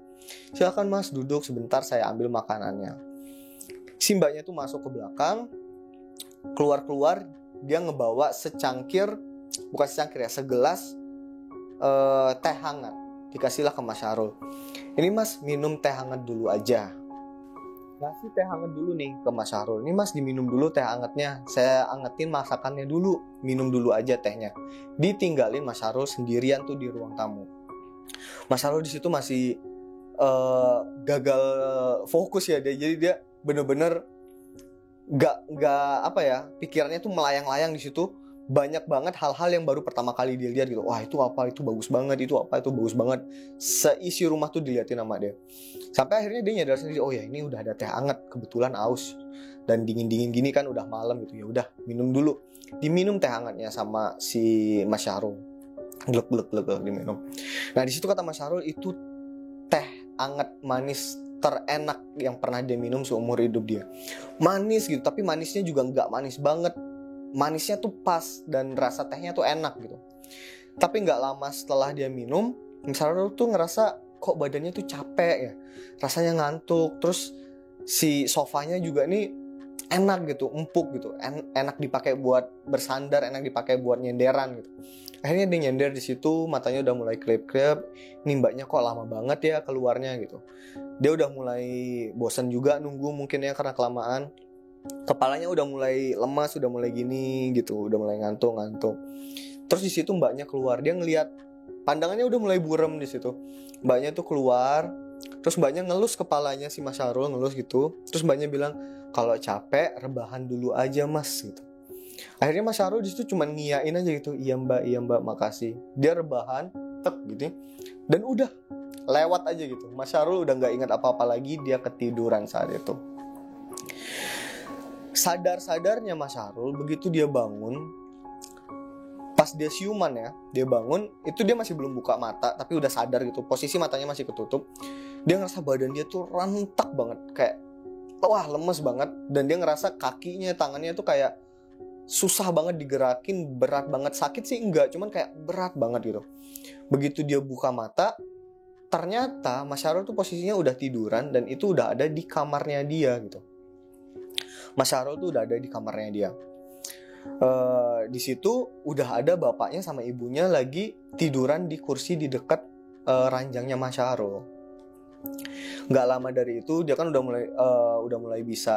Silakan mas duduk sebentar, saya ambil makanannya. Si mbaknya tuh masuk ke belakang, keluar dia ngebawa segelas teh hangat. Dikasihlah ke Mas Syahrul. Ini mas minum teh hangat dulu aja. ngasih teh hangat dulu nih ke Mas Syahrul. Ini Mas diminum dulu teh hangatnya. Saya angetin masakannya dulu. Minum dulu aja tehnya. Ditinggalin Mas Syahrul sendirian tuh di ruang tamu. Mas Syahrul di situ masih gagal fokus ya dia. Jadi dia bener-bener nggak apa ya, pikirannya tuh melayang-layang di situ. Banyak banget hal-hal yang baru pertama kali dia lihat gitu. Wah itu apa, itu bagus banget, itu apa, itu bagus banget. Seisi rumah tuh diliatin sama dia. Sampai akhirnya dia nyadar sendiri, oh ya ini udah ada teh hangat, kebetulan aus dan dingin-dingin gini kan udah malam gitu. Ya udah minum dulu. Diminum teh hangatnya sama si Mas Syahrul. Glek diminum. Nah di situ kata Mas Syahrul, itu teh hangat manis terenak yang pernah dia minum seumur hidup dia. Manis gitu, tapi manisnya juga nggak manis banget. Manisnya tuh pas dan rasa tehnya tuh enak gitu. Tapi nggak lama setelah dia minum, Mas Syahrul tuh ngerasa kok badannya tuh capek ya, rasanya ngantuk. Terus si sofanya juga nih enak gitu, empuk gitu, enak dipakai buat bersandar, enak dipakai buat nyenderan gitu. Akhirnya dia nyender di situ, matanya udah mulai kelip-kelip. Nih mbaknya kok lama banget ya keluarnya gitu. Dia udah mulai bosan juga nunggu mungkin ya karena kelamaan. Kepalanya udah mulai lemas, udah mulai gini gitu, udah mulai ngantuk. Terus di situ mbaknya keluar, dia ngelihat pandangannya udah mulai buram di situ. Mbaknya tuh keluar, terus mbaknya ngelus kepalanya si Mas Syahrul, ngelus gitu. Terus mbaknya bilang, kalau capek rebahan dulu aja Mas gitu. Akhirnya Mas Syahrul di situ cuman ngiyain aja gitu, iya mbak, makasih. Dia rebahan, tek gitu, dan udah lewat aja gitu. Mas Syahrul udah nggak ingat apa-apa lagi, dia ketiduran saat itu. Sadar-sadarnya Mas Syahrul begitu dia bangun, pas dia siuman ya, dia bangun, itu dia masih belum buka mata, tapi udah sadar gitu, posisi matanya masih ketutup. Dia ngerasa badan dia tuh rentak banget, kayak wah lemes banget. Dan dia ngerasa kakinya, tangannya tuh kayak susah banget digerakin, berat banget. Sakit sih enggak, cuman kayak berat banget gitu. Begitu dia buka mata, ternyata Mas Syahrul tuh posisinya udah tiduran, dan itu udah ada di kamarnya dia gitu. Mas Syahrul tuh udah ada di kamarnya dia. Di situ udah ada bapaknya sama ibunya lagi tiduran di kursi di dekat ranjangnya Mas Syahrul. Nggak lama dari itu dia kan udah mulai bisa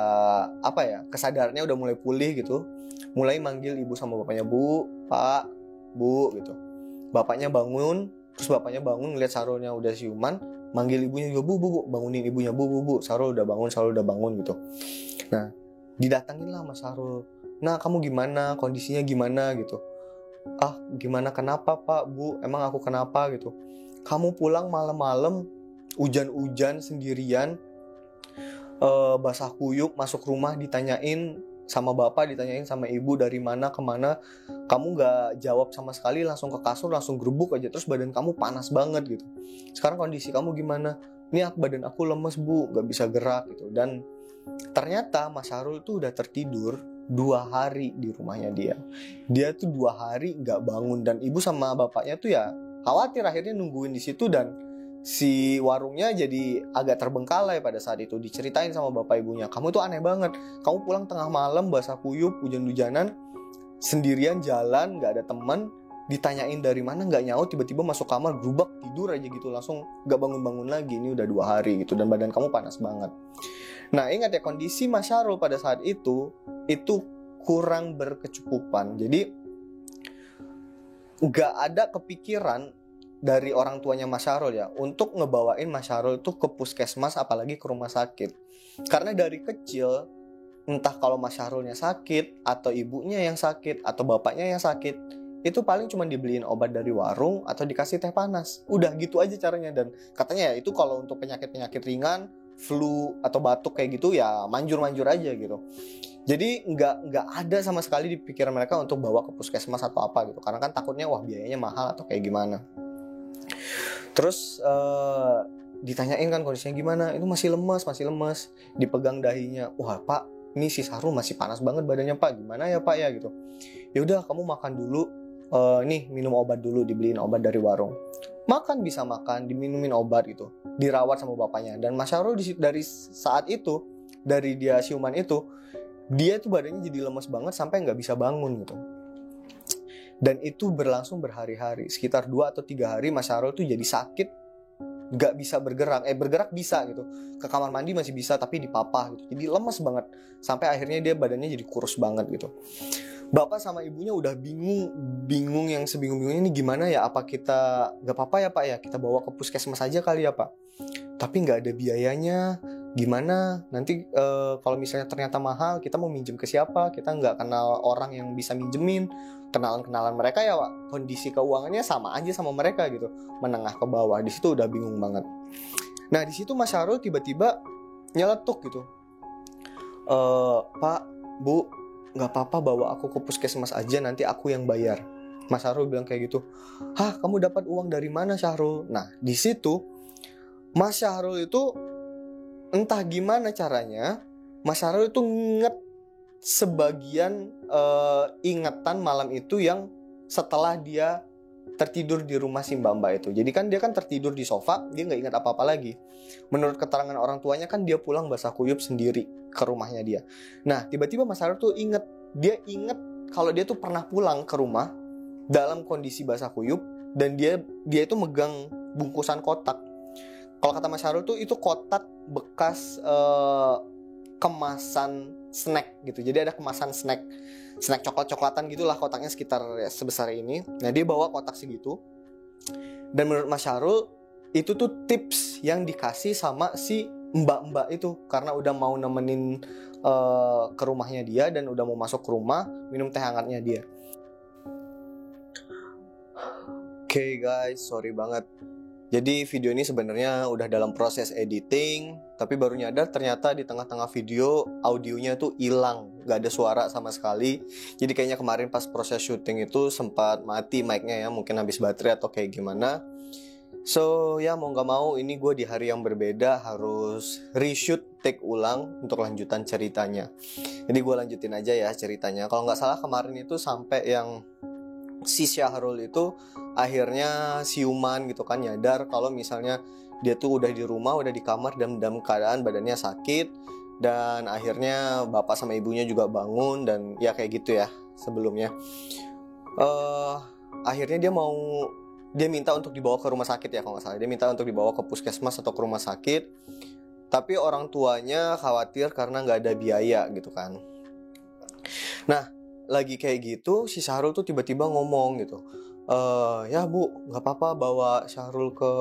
apa ya, kesadarannya udah mulai pulih gitu. Mulai manggil ibu sama bapaknya, bu, pak, bu gitu. Bapaknya bangun, terus bapaknya bangun ngeliat Syahrulnya udah siuman, manggil ibunya juga, bu, bangunin ibunya, bu, Syahrul udah bangun gitu. Nah, didatangin lah Mas Syahrul. Nah kamu gimana, kondisinya gimana gitu. Ah gimana, kenapa pak, bu, emang aku kenapa gitu. Kamu pulang malam-malam, hujan-hujan sendirian, basah kuyup, masuk rumah ditanyain sama bapak, ditanyain sama ibu dari mana kemana. Kamu gak jawab sama sekali, langsung ke kasur, langsung gerubuk aja. Terus badan kamu panas banget gitu. Sekarang kondisi kamu gimana? Ini badan aku lemes bu, gak bisa gerak gitu. Dan ternyata Mas Syahrul tuh udah tertidur 2 hari di rumahnya dia. Dia tuh 2 hari gak bangun. Dan ibu sama bapaknya tuh ya khawatir, akhirnya nungguin di situ. Dan si warungnya jadi agak terbengkalai pada saat itu. Diceritain sama bapak ibunya, kamu tuh aneh banget, kamu pulang tengah malam basah kuyup, hujan-hujanan, sendirian jalan, gak ada teman, ditanyain dari mana gak nyaut, tiba-tiba masuk kamar, gerubak, tidur aja gitu, langsung gak bangun-bangun lagi. Ini udah 2 hari gitu, dan badan kamu panas banget. Nah ingat ya, kondisi Mas Syahrul pada saat itu kurang berkecukupan. Jadi gak ada kepikiran dari orang tuanya Mas Syahrul ya untuk ngebawain Mas Syahrul tuh ke puskesmas, apalagi ke rumah sakit. Karena dari kecil, entah kalau Mas Syahrulnya sakit, atau ibunya yang sakit, atau bapaknya yang sakit, itu paling cuma dibeliin obat dari warung atau dikasih teh panas. Udah gitu aja caranya. Dan katanya ya itu kalau untuk penyakit-penyakit ringan, flu atau batuk kayak gitu ya manjur-manjur aja gitu. Jadi nggak ada sama sekali di pikiran mereka untuk bawa ke puskesmas atau apa gitu. Karena kan takutnya wah biayanya mahal atau kayak gimana. Terus ditanyain kan kondisinya gimana, itu masih lemes, dipegang dahinya. Wah pak, ini si Syahrul masih panas banget badannya pak, gimana ya pak ya gitu. Ya udah kamu makan dulu, nih minum obat dulu, dibeliin obat dari warung. Makan bisa makan, diminumin obat gitu, dirawat sama bapaknya. Dan Mas Syahrul dari saat itu, dari dia siuman itu, dia tuh badannya jadi lemes banget sampai nggak bisa bangun gitu. Dan itu berlangsung berhari-hari, sekitar 2 atau 3 hari Mas Syahrul tuh jadi sakit nggak bisa bergerak, bergerak bisa gitu, ke kamar mandi masih bisa tapi dipapah gitu, jadi lemes banget sampai akhirnya dia badannya jadi kurus banget gitu. Bapak sama ibunya udah bingung yang sebingung-bingungnya, ini gimana ya, apa kita nggak apa-apa ya Pak ya, kita bawa ke puskesmas aja kali ya Pak, tapi nggak ada biayanya, gimana nanti kalau misalnya ternyata mahal, kita mau minjem ke siapa, kita nggak kenal orang yang bisa minjemin, kenalan mereka ya Pak, kondisi keuangannya sama aja sama mereka gitu, menengah ke bawah. Di situ udah bingung banget. Nah di situ Mas Syahrul tiba-tiba nyeletuk gitu, Pak, Bu, nggak apa-apa bawa aku ke puskesmas aja, nanti aku yang bayar. Mas Syahrul bilang kayak gitu. Hah, kamu dapat uang dari mana Syahrul? Nah di situ Mas Syahrul itu entah gimana caranya, Mas Syahrul itu nginget sebagian ingatan malam itu yang setelah dia tertidur di rumah si mbak-mbak itu. Jadi kan dia kan tertidur di sofa, dia nggak ingat apa-apa lagi. Menurut keterangan orang tuanya kan dia pulang basah kuyup sendiri ke rumahnya dia. Nah tiba-tiba Mas Syahrul tuh dia inget kalau dia tuh pernah pulang ke rumah dalam kondisi basah kuyup, dan dia itu megang bungkusan kotak. Kalau kata Mas Syahrul tuh itu kotak bekas kemasan snack gitu. Jadi ada kemasan snack coklat-coklatan gitulah, kotaknya sekitar ya, sebesar ini. Nah dia bawa kotak segitu. Dan menurut Mas Syahrul itu tuh tips yang dikasih sama si mbak-mbak itu, karena udah mau nemenin ke rumahnya dia dan udah mau masuk ke rumah minum teh hangatnya dia. Oke guys, sorry banget. Jadi video ini sebenarnya udah dalam proses editing, tapi baru nyadar ternyata di tengah-tengah video audionya tuh hilang, gak ada suara sama sekali. Jadi kayaknya kemarin pas proses syuting itu sempat mati mic-nya ya, mungkin habis baterai atau kayak gimana. So ya mau gak mau ini gue di hari yang berbeda harus reshoot, take ulang untuk lanjutan ceritanya. Jadi gue lanjutin aja ya ceritanya. Kalau gak salah kemarin itu sampai yang si Syahrul itu akhirnya siuman gitu kan, nyadar kalau misalnya dia tuh udah di rumah, udah di kamar dan dalam keadaan badannya sakit, dan akhirnya bapak sama ibunya juga bangun dan ya kayak gitu ya sebelumnya. Akhirnya dia minta untuk dibawa ke rumah sakit ya kalau nggak salah, dia minta untuk dibawa ke puskesmas atau ke rumah sakit, tapi orang tuanya khawatir karena nggak ada biaya gitu kan. Nah lagi kayak gitu si Syahrul tuh tiba-tiba ngomong gitu, ya Bu nggak apa-apa bawa Syahrul ke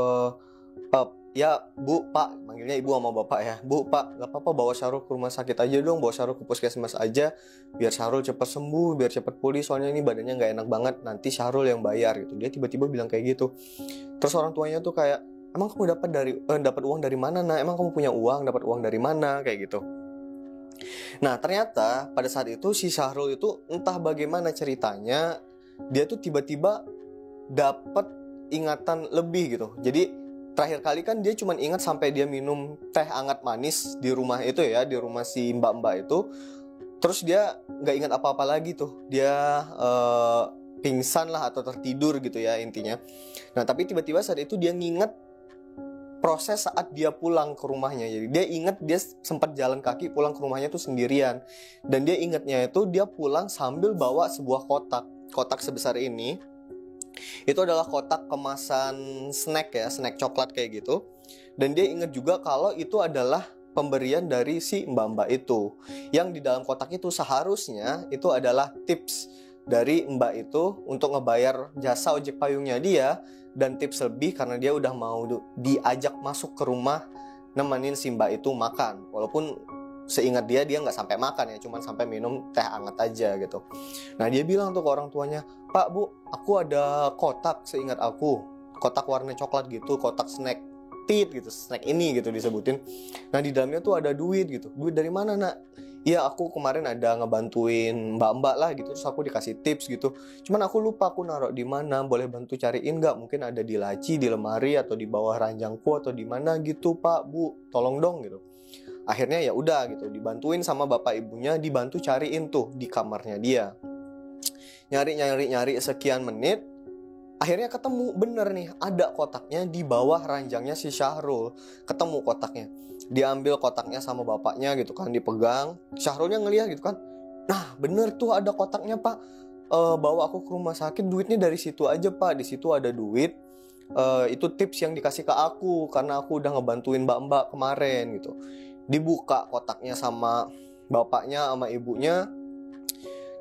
ya Bu Pak, manggilnya ibu sama bapak ya, Bu Pak nggak apa-apa bawa Syahrul ke rumah sakit aja dong, bawa Syahrul ke puskesmas aja biar Syahrul cepat sembuh, biar cepat pulih, soalnya ini badannya nggak enak banget, nanti Syahrul yang bayar gitu. Dia tiba-tiba bilang kayak gitu. Terus orang tuanya tuh kayak, emang kamu dapat uang dari mana Nah, emang kamu punya uang, dapat uang dari mana, kayak gitu. Nah ternyata pada saat itu si Syahrul itu entah bagaimana ceritanya, dia tuh tiba-tiba dapat ingatan lebih gitu. Jadi terakhir kali kan dia cuma ingat sampai dia minum teh hangat manis di rumah itu ya, di rumah si mbak-mbak itu. Terus dia gak ingat apa-apa lagi tuh. Dia pingsan lah atau tertidur gitu ya intinya. Nah tapi tiba-tiba saat itu dia nginget proses saat dia pulang ke rumahnya. Jadi dia ingat dia sempat jalan kaki pulang ke rumahnya tuh sendirian. Dan dia ingatnya itu dia pulang sambil bawa sebuah kotak sebesar ini. Itu adalah kotak kemasan snack ya, snack coklat kayak gitu. Dan dia ingat juga kalau itu adalah pemberian dari si mbak-mbak itu. Yang di dalam kotak itu seharusnya itu adalah tips dari mbak itu untuk ngebayar jasa ojek payungnya dia, dan tips lebih karena dia udah mau diajak masuk ke rumah nemenin si mbak itu makan. Walaupun seingat dia nggak sampai makan ya, cuman sampai minum teh hangat aja gitu. Nah dia bilang tuh ke orang tuanya, Pak Bu, aku ada kotak, seingat aku kotak warna coklat gitu, kotak snack tit gitu, snack ini gitu disebutin. Nah di dalamnya tuh ada duit gitu. Duit dari mana Nak? Ya aku kemarin ada ngebantuin mbak-mbak lah gitu, terus aku dikasih tips gitu. Cuman aku lupa aku naruh di mana, boleh bantu cariin nggak? Mungkin ada di laci, di lemari, atau di bawah ranjangku, atau di mana gitu Pak Bu, tolong dong gitu. Akhirnya ya udah gitu, dibantuin sama bapak ibunya, dibantu cariin tuh di kamarnya dia. Nyari sekian menit, akhirnya ketemu bener nih, ada kotaknya di bawah ranjangnya si Syahrul. Ketemu kotaknya, diambil kotaknya sama bapaknya gitu kan, dipegang. Syahrulnya ngeliat gitu kan, nah bener tuh ada kotaknya Pak, bawa aku ke rumah sakit, duitnya dari situ aja Pak, di situ ada duit. Itu tips yang dikasih ke aku karena aku udah ngebantuin mbak-mbak kemarin gitu. Dibuka kotaknya sama bapaknya sama ibunya,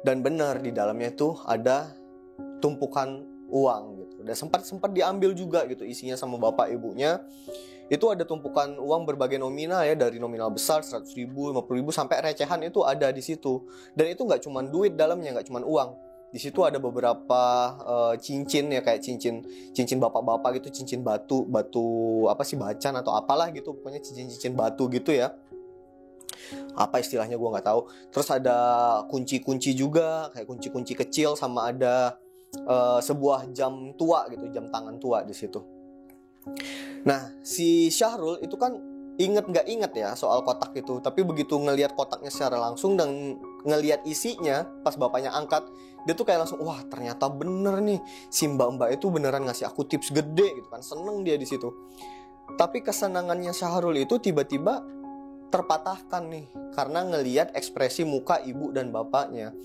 dan benar di dalamnya tuh ada tumpukan uang gitu. Dan sempat diambil juga gitu isinya sama bapak ibunya. Itu ada tumpukan uang berbagai nominal ya, dari nominal besar 100.000, 50.000 sampai recehan itu ada di situ. Dan itu nggak cuma duit dalamnya, nggak cuma uang. Di situ ada beberapa cincin ya, kayak cincin bapak-bapak gitu, cincin batu apa sih, bacan atau apalah gitu, pokoknya cincin batu gitu ya. Apa istilahnya gue nggak tahu. Terus ada kunci-kunci juga, kayak kunci-kunci kecil, sama ada sebuah jam tua gitu, jam tangan tua di situ. Nah, si Syahrul itu kan nggak inget ya soal kotak itu, tapi begitu ngelihat kotaknya secara langsung dan ngelihat isinya pas bapaknya angkat, dia tuh kayak langsung, wah ternyata bener nih, si mbak-mbak itu beneran ngasih aku tips gede gitu kan, seneng dia di situ. Tapi kesenangannya Syahrul itu tiba-tiba terpatahkan nih karena ngelihat ekspresi muka ibu dan bapaknya.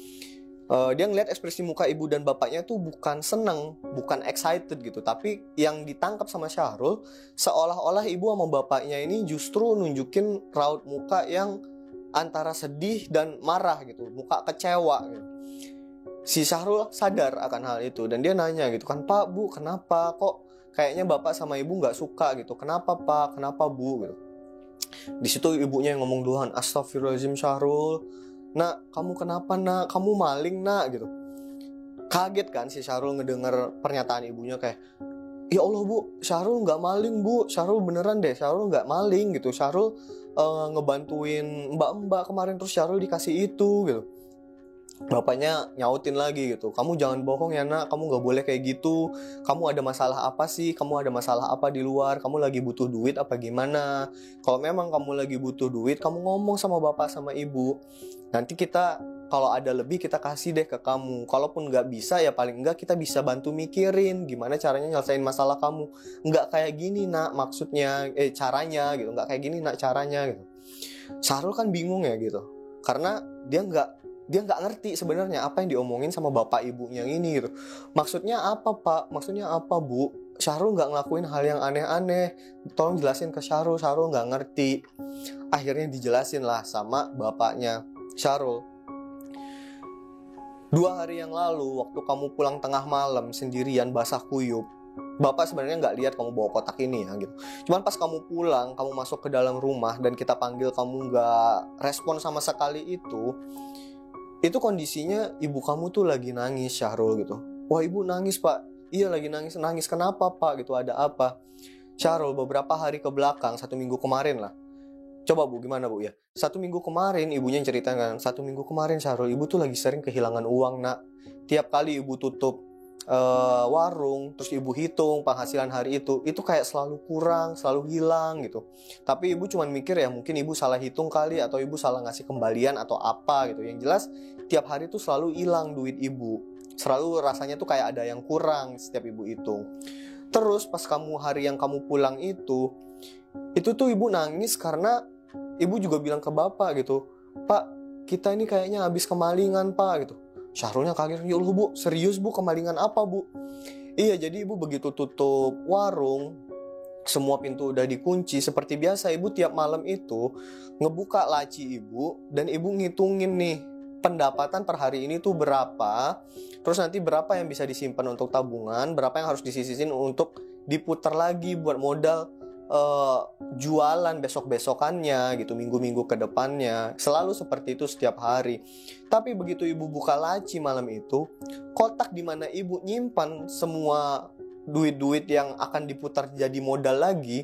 Dia ngelihat ekspresi muka ibu dan bapaknya tuh bukan seneng, bukan excited gitu, tapi yang ditangkap sama Syahrul seolah-olah ibu sama bapaknya ini justru nunjukin raut muka yang antara sedih dan marah gitu, muka kecewa gitu. Si Syahrul sadar akan hal itu dan dia nanya gitu kan, "Pak, Bu, kenapa kok kayaknya bapak sama ibu nggak suka gitu? Kenapa Pak? Kenapa Bu?" gitu. Di situ ibunya yang ngomong duluan, "Astagfirullahaladzim Syahrul, nak, kamu kenapa nak? Kamu maling nak?" gitu. Kaget kan si Syahrul ngedenger pernyataan ibunya, kayak, "Ya Allah Bu, Syahrul nggak maling Bu, Syahrul beneran deh, Syahrul nggak maling gitu. Syahrul ngebantuin mbak-mbak kemarin, terus Syahrul dikasih itu gitu." Bapaknya nyautin lagi gitu, "Kamu jangan bohong ya nak, kamu gak boleh kayak gitu. Kamu ada masalah apa sih? Kamu ada masalah apa di luar? Kamu lagi butuh duit apa gimana? Kalau memang kamu lagi butuh duit, kamu ngomong sama bapak sama ibu. Nanti kita, kalau ada lebih kita kasih deh ke kamu. Kalaupun gak bisa ya paling enggak kita bisa bantu mikirin gimana caranya nyelesain masalah kamu. Enggak kayak gini nak maksudnya, caranya gitu. Enggak kayak gini nak caranya gitu." Syahrul kan bingung ya gitu, karena dia nggak ngerti sebenarnya apa yang diomongin sama bapak ibunya ini gitu. Maksudnya apa Pak? Maksudnya apa Bu? Syahrul nggak ngelakuin hal yang aneh-aneh. Tolong jelasin ke Syahrul. Syahrul nggak ngerti. Akhirnya dijelasin lah sama bapaknya Syahrul. 2 hari yang lalu waktu kamu pulang tengah malam sendirian basah kuyup, bapak sebenarnya nggak lihat kamu bawa kotak ini ya gitu. Cuman pas kamu pulang, kamu masuk ke dalam rumah dan kita panggil kamu nggak respon sama sekali itu kondisinya ibu kamu tuh lagi nangis Syahrul gitu. "Wah ibu nangis Pak." "Iya lagi nangis." "Nangis kenapa Pak gitu, ada apa?" "Syahrul, beberapa hari ke belakang, 1 minggu kemarin lah." "Coba Bu, gimana Bu?" "Ya 1 minggu kemarin," ibunya ceritakan, "1 minggu kemarin Syahrul, ibu tuh lagi sering kehilangan uang nak. Tiap kali ibu tutup warung, terus ibu hitung penghasilan hari itu kayak selalu kurang, selalu hilang gitu. Tapi ibu cuma mikir ya mungkin ibu salah hitung kali, atau ibu salah ngasih kembalian atau apa gitu. Yang jelas tiap hari tuh selalu hilang duit ibu. Selalu rasanya tuh kayak ada yang kurang setiap ibu hitung. Terus pas hari yang kamu pulang itu tuh ibu nangis karena ibu juga bilang ke bapak gitu, "Pak, kita ini kayaknya habis kemalingan Pak," gitu. Syahrulnya kaget, "Ya Allah Bu, serius Bu, kemalingan apa Bu?" "Iya, jadi ibu begitu tutup warung, semua pintu udah dikunci. Seperti biasa ibu tiap malam itu ngebuka laci ibu dan ibu ngitungin nih pendapatan per hari ini tuh berapa, terus nanti berapa yang bisa disimpan untuk tabungan, berapa yang harus disisihin untuk diputar lagi buat modal jualan besok-besokannya gitu, minggu-minggu ke depannya." Selalu seperti itu setiap hari. Tapi begitu ibu buka laci malam itu, kotak di mana ibu nyimpan semua duit-duit yang akan diputar jadi modal lagi,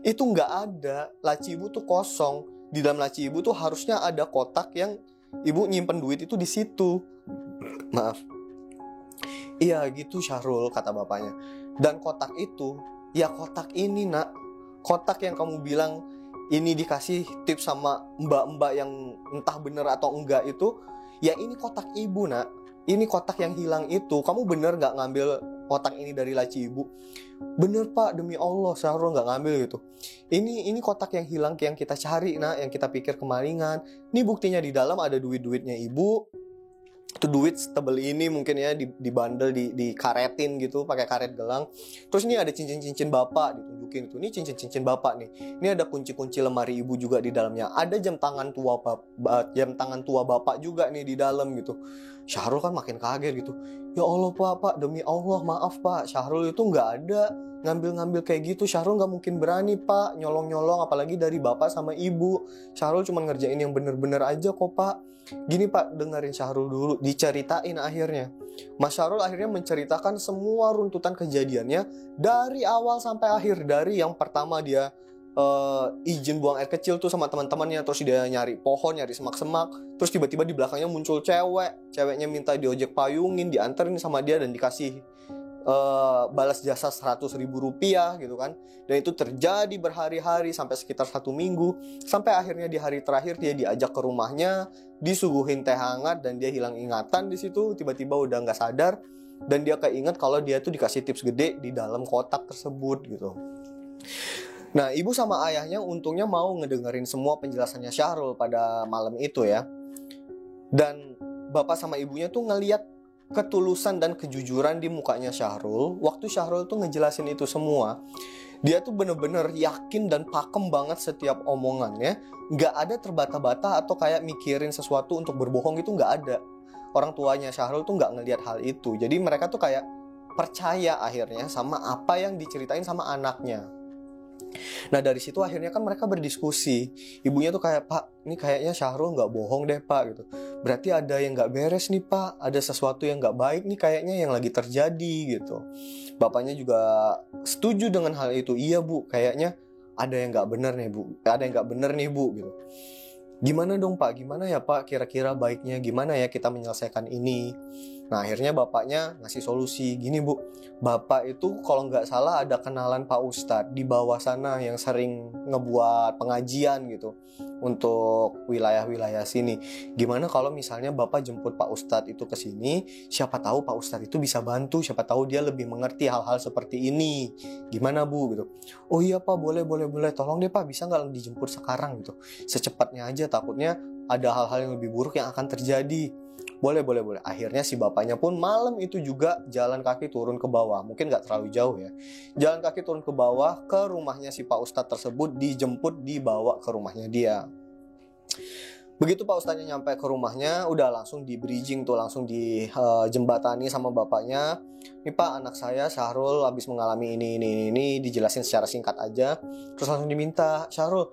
itu nggak ada. Laci ibu tuh kosong. Di dalam laci ibu tuh harusnya ada kotak yang ibu nyimpan duit itu di situ. Maaf. "Iya gitu Syahrul," kata bapaknya. "Dan kotak itu, ya kotak ini nak. Kotak yang kamu bilang ini dikasih tips sama mbak-mbak yang entah bener atau enggak itu, ya ini kotak ibu nak. Ini kotak yang hilang itu. Kamu bener gak ngambil kotak ini dari laci ibu?" "Bener Pak, demi Allah Syahrul gak ngambil gitu. Ini kotak yang hilang yang kita cari nak, yang kita pikir kemalingan. Ini buktinya di dalam ada duit-duitnya ibu, itu duit setebel ini mungkin ya, dibandel, dikaretin gitu pakai karet gelang. Terus ini ada cincin-cincin bapak, ditunjukin itu, ini cincin-cincin bapak nih. Ini ada kunci-kunci lemari ibu juga di dalamnya. Ada jam tangan tua bapak juga nih di dalam gitu. Syahrul kan makin kaget gitu. Ya Allah pak, demi Allah maaf pak, Syahrul itu nggak ada ngambil-ngambil kayak gitu. Syahrul nggak mungkin berani pak nyolong-nyolong, apalagi dari bapak sama ibu. Syahrul cuma ngerjain yang bener-bener aja kok pak. Gini pak, dengerin Syahrul dulu, diceritain akhirnya. Mas Syahrul akhirnya menceritakan semua runtutan kejadiannya dari awal sampai akhir. Dari yang pertama dia izin buang air kecil tuh sama teman-temannya, terus dia nyari pohon, nyari semak-semak, terus tiba-tiba di belakangnya muncul ceweknya minta diojek payungin, dianterin sama dia dan dikasih balas jasa 100.000 rupiah gitu kan. Dan itu terjadi berhari-hari sampai sekitar 1 minggu, sampai akhirnya di hari terakhir dia diajak ke rumahnya, disuguhin teh hangat, dan dia hilang ingatan di situ. Tiba-tiba udah nggak sadar, dan dia keinget kalau dia tuh dikasih tips gede di dalam kotak tersebut gitu. Nah, ibu sama ayahnya untungnya mau ngedengerin semua penjelasannya Syahrul pada malam itu ya. Dan bapak sama ibunya tuh ngeliat ketulusan dan kejujuran di mukanya Syahrul waktu Syahrul tuh ngejelasin itu semua. Dia tuh bener-bener yakin dan pakem banget setiap omongannya. Nggak ada terbata-bata atau kayak mikirin sesuatu untuk berbohong gitu, nggak ada. Orang tuanya Syahrul tuh nggak ngeliat hal itu. Jadi mereka tuh kayak percaya akhirnya sama apa yang diceritain sama anaknya. Nah dari situ akhirnya kan mereka berdiskusi. Ibunya tuh kayak, Pak, ini kayaknya Syahrul nggak bohong deh Pak gitu. Berarti ada yang nggak beres nih Pak, ada sesuatu yang nggak baik nih kayaknya yang lagi terjadi gitu. Bapaknya juga setuju dengan hal itu. Iya Bu, kayaknya ada yang nggak bener nih Bu, ada yang nggak bener nih Bu gitu. Gimana dong Pak, gimana ya Pak, kira-kira baiknya gimana ya kita menyelesaikan ini. Nah akhirnya bapaknya ngasih solusi. Gini Bu, bapak itu kalau nggak salah ada kenalan Pak Ustadz di bawah sana yang sering ngebuat pengajian gitu untuk wilayah-wilayah sini. Gimana kalau misalnya bapak jemput Pak Ustadz itu ke sini, siapa tahu Pak Ustadz itu bisa bantu, siapa tahu dia lebih mengerti hal-hal seperti ini. Gimana Bu gitu. Oh iya Pak, boleh, tolong deh Pak, bisa nggak dijemput sekarang gitu, secepatnya aja, takutnya ada hal-hal yang lebih buruk yang akan terjadi. Boleh. Akhirnya si bapaknya pun malam itu juga jalan kaki turun ke bawah. Mungkin gak terlalu jauh ya. Jalan kaki turun ke bawah ke rumahnya si Pak Ustadz tersebut, dijemput, dibawa ke rumahnya dia. Begitu Pak Ustadznya nyampe ke rumahnya, udah langsung di bridging tuh, langsung di jembatani sama bapaknya. Nih Pak, anak saya Syahrul habis mengalami ini, dijelasin secara singkat aja. Terus langsung diminta, Syahrul,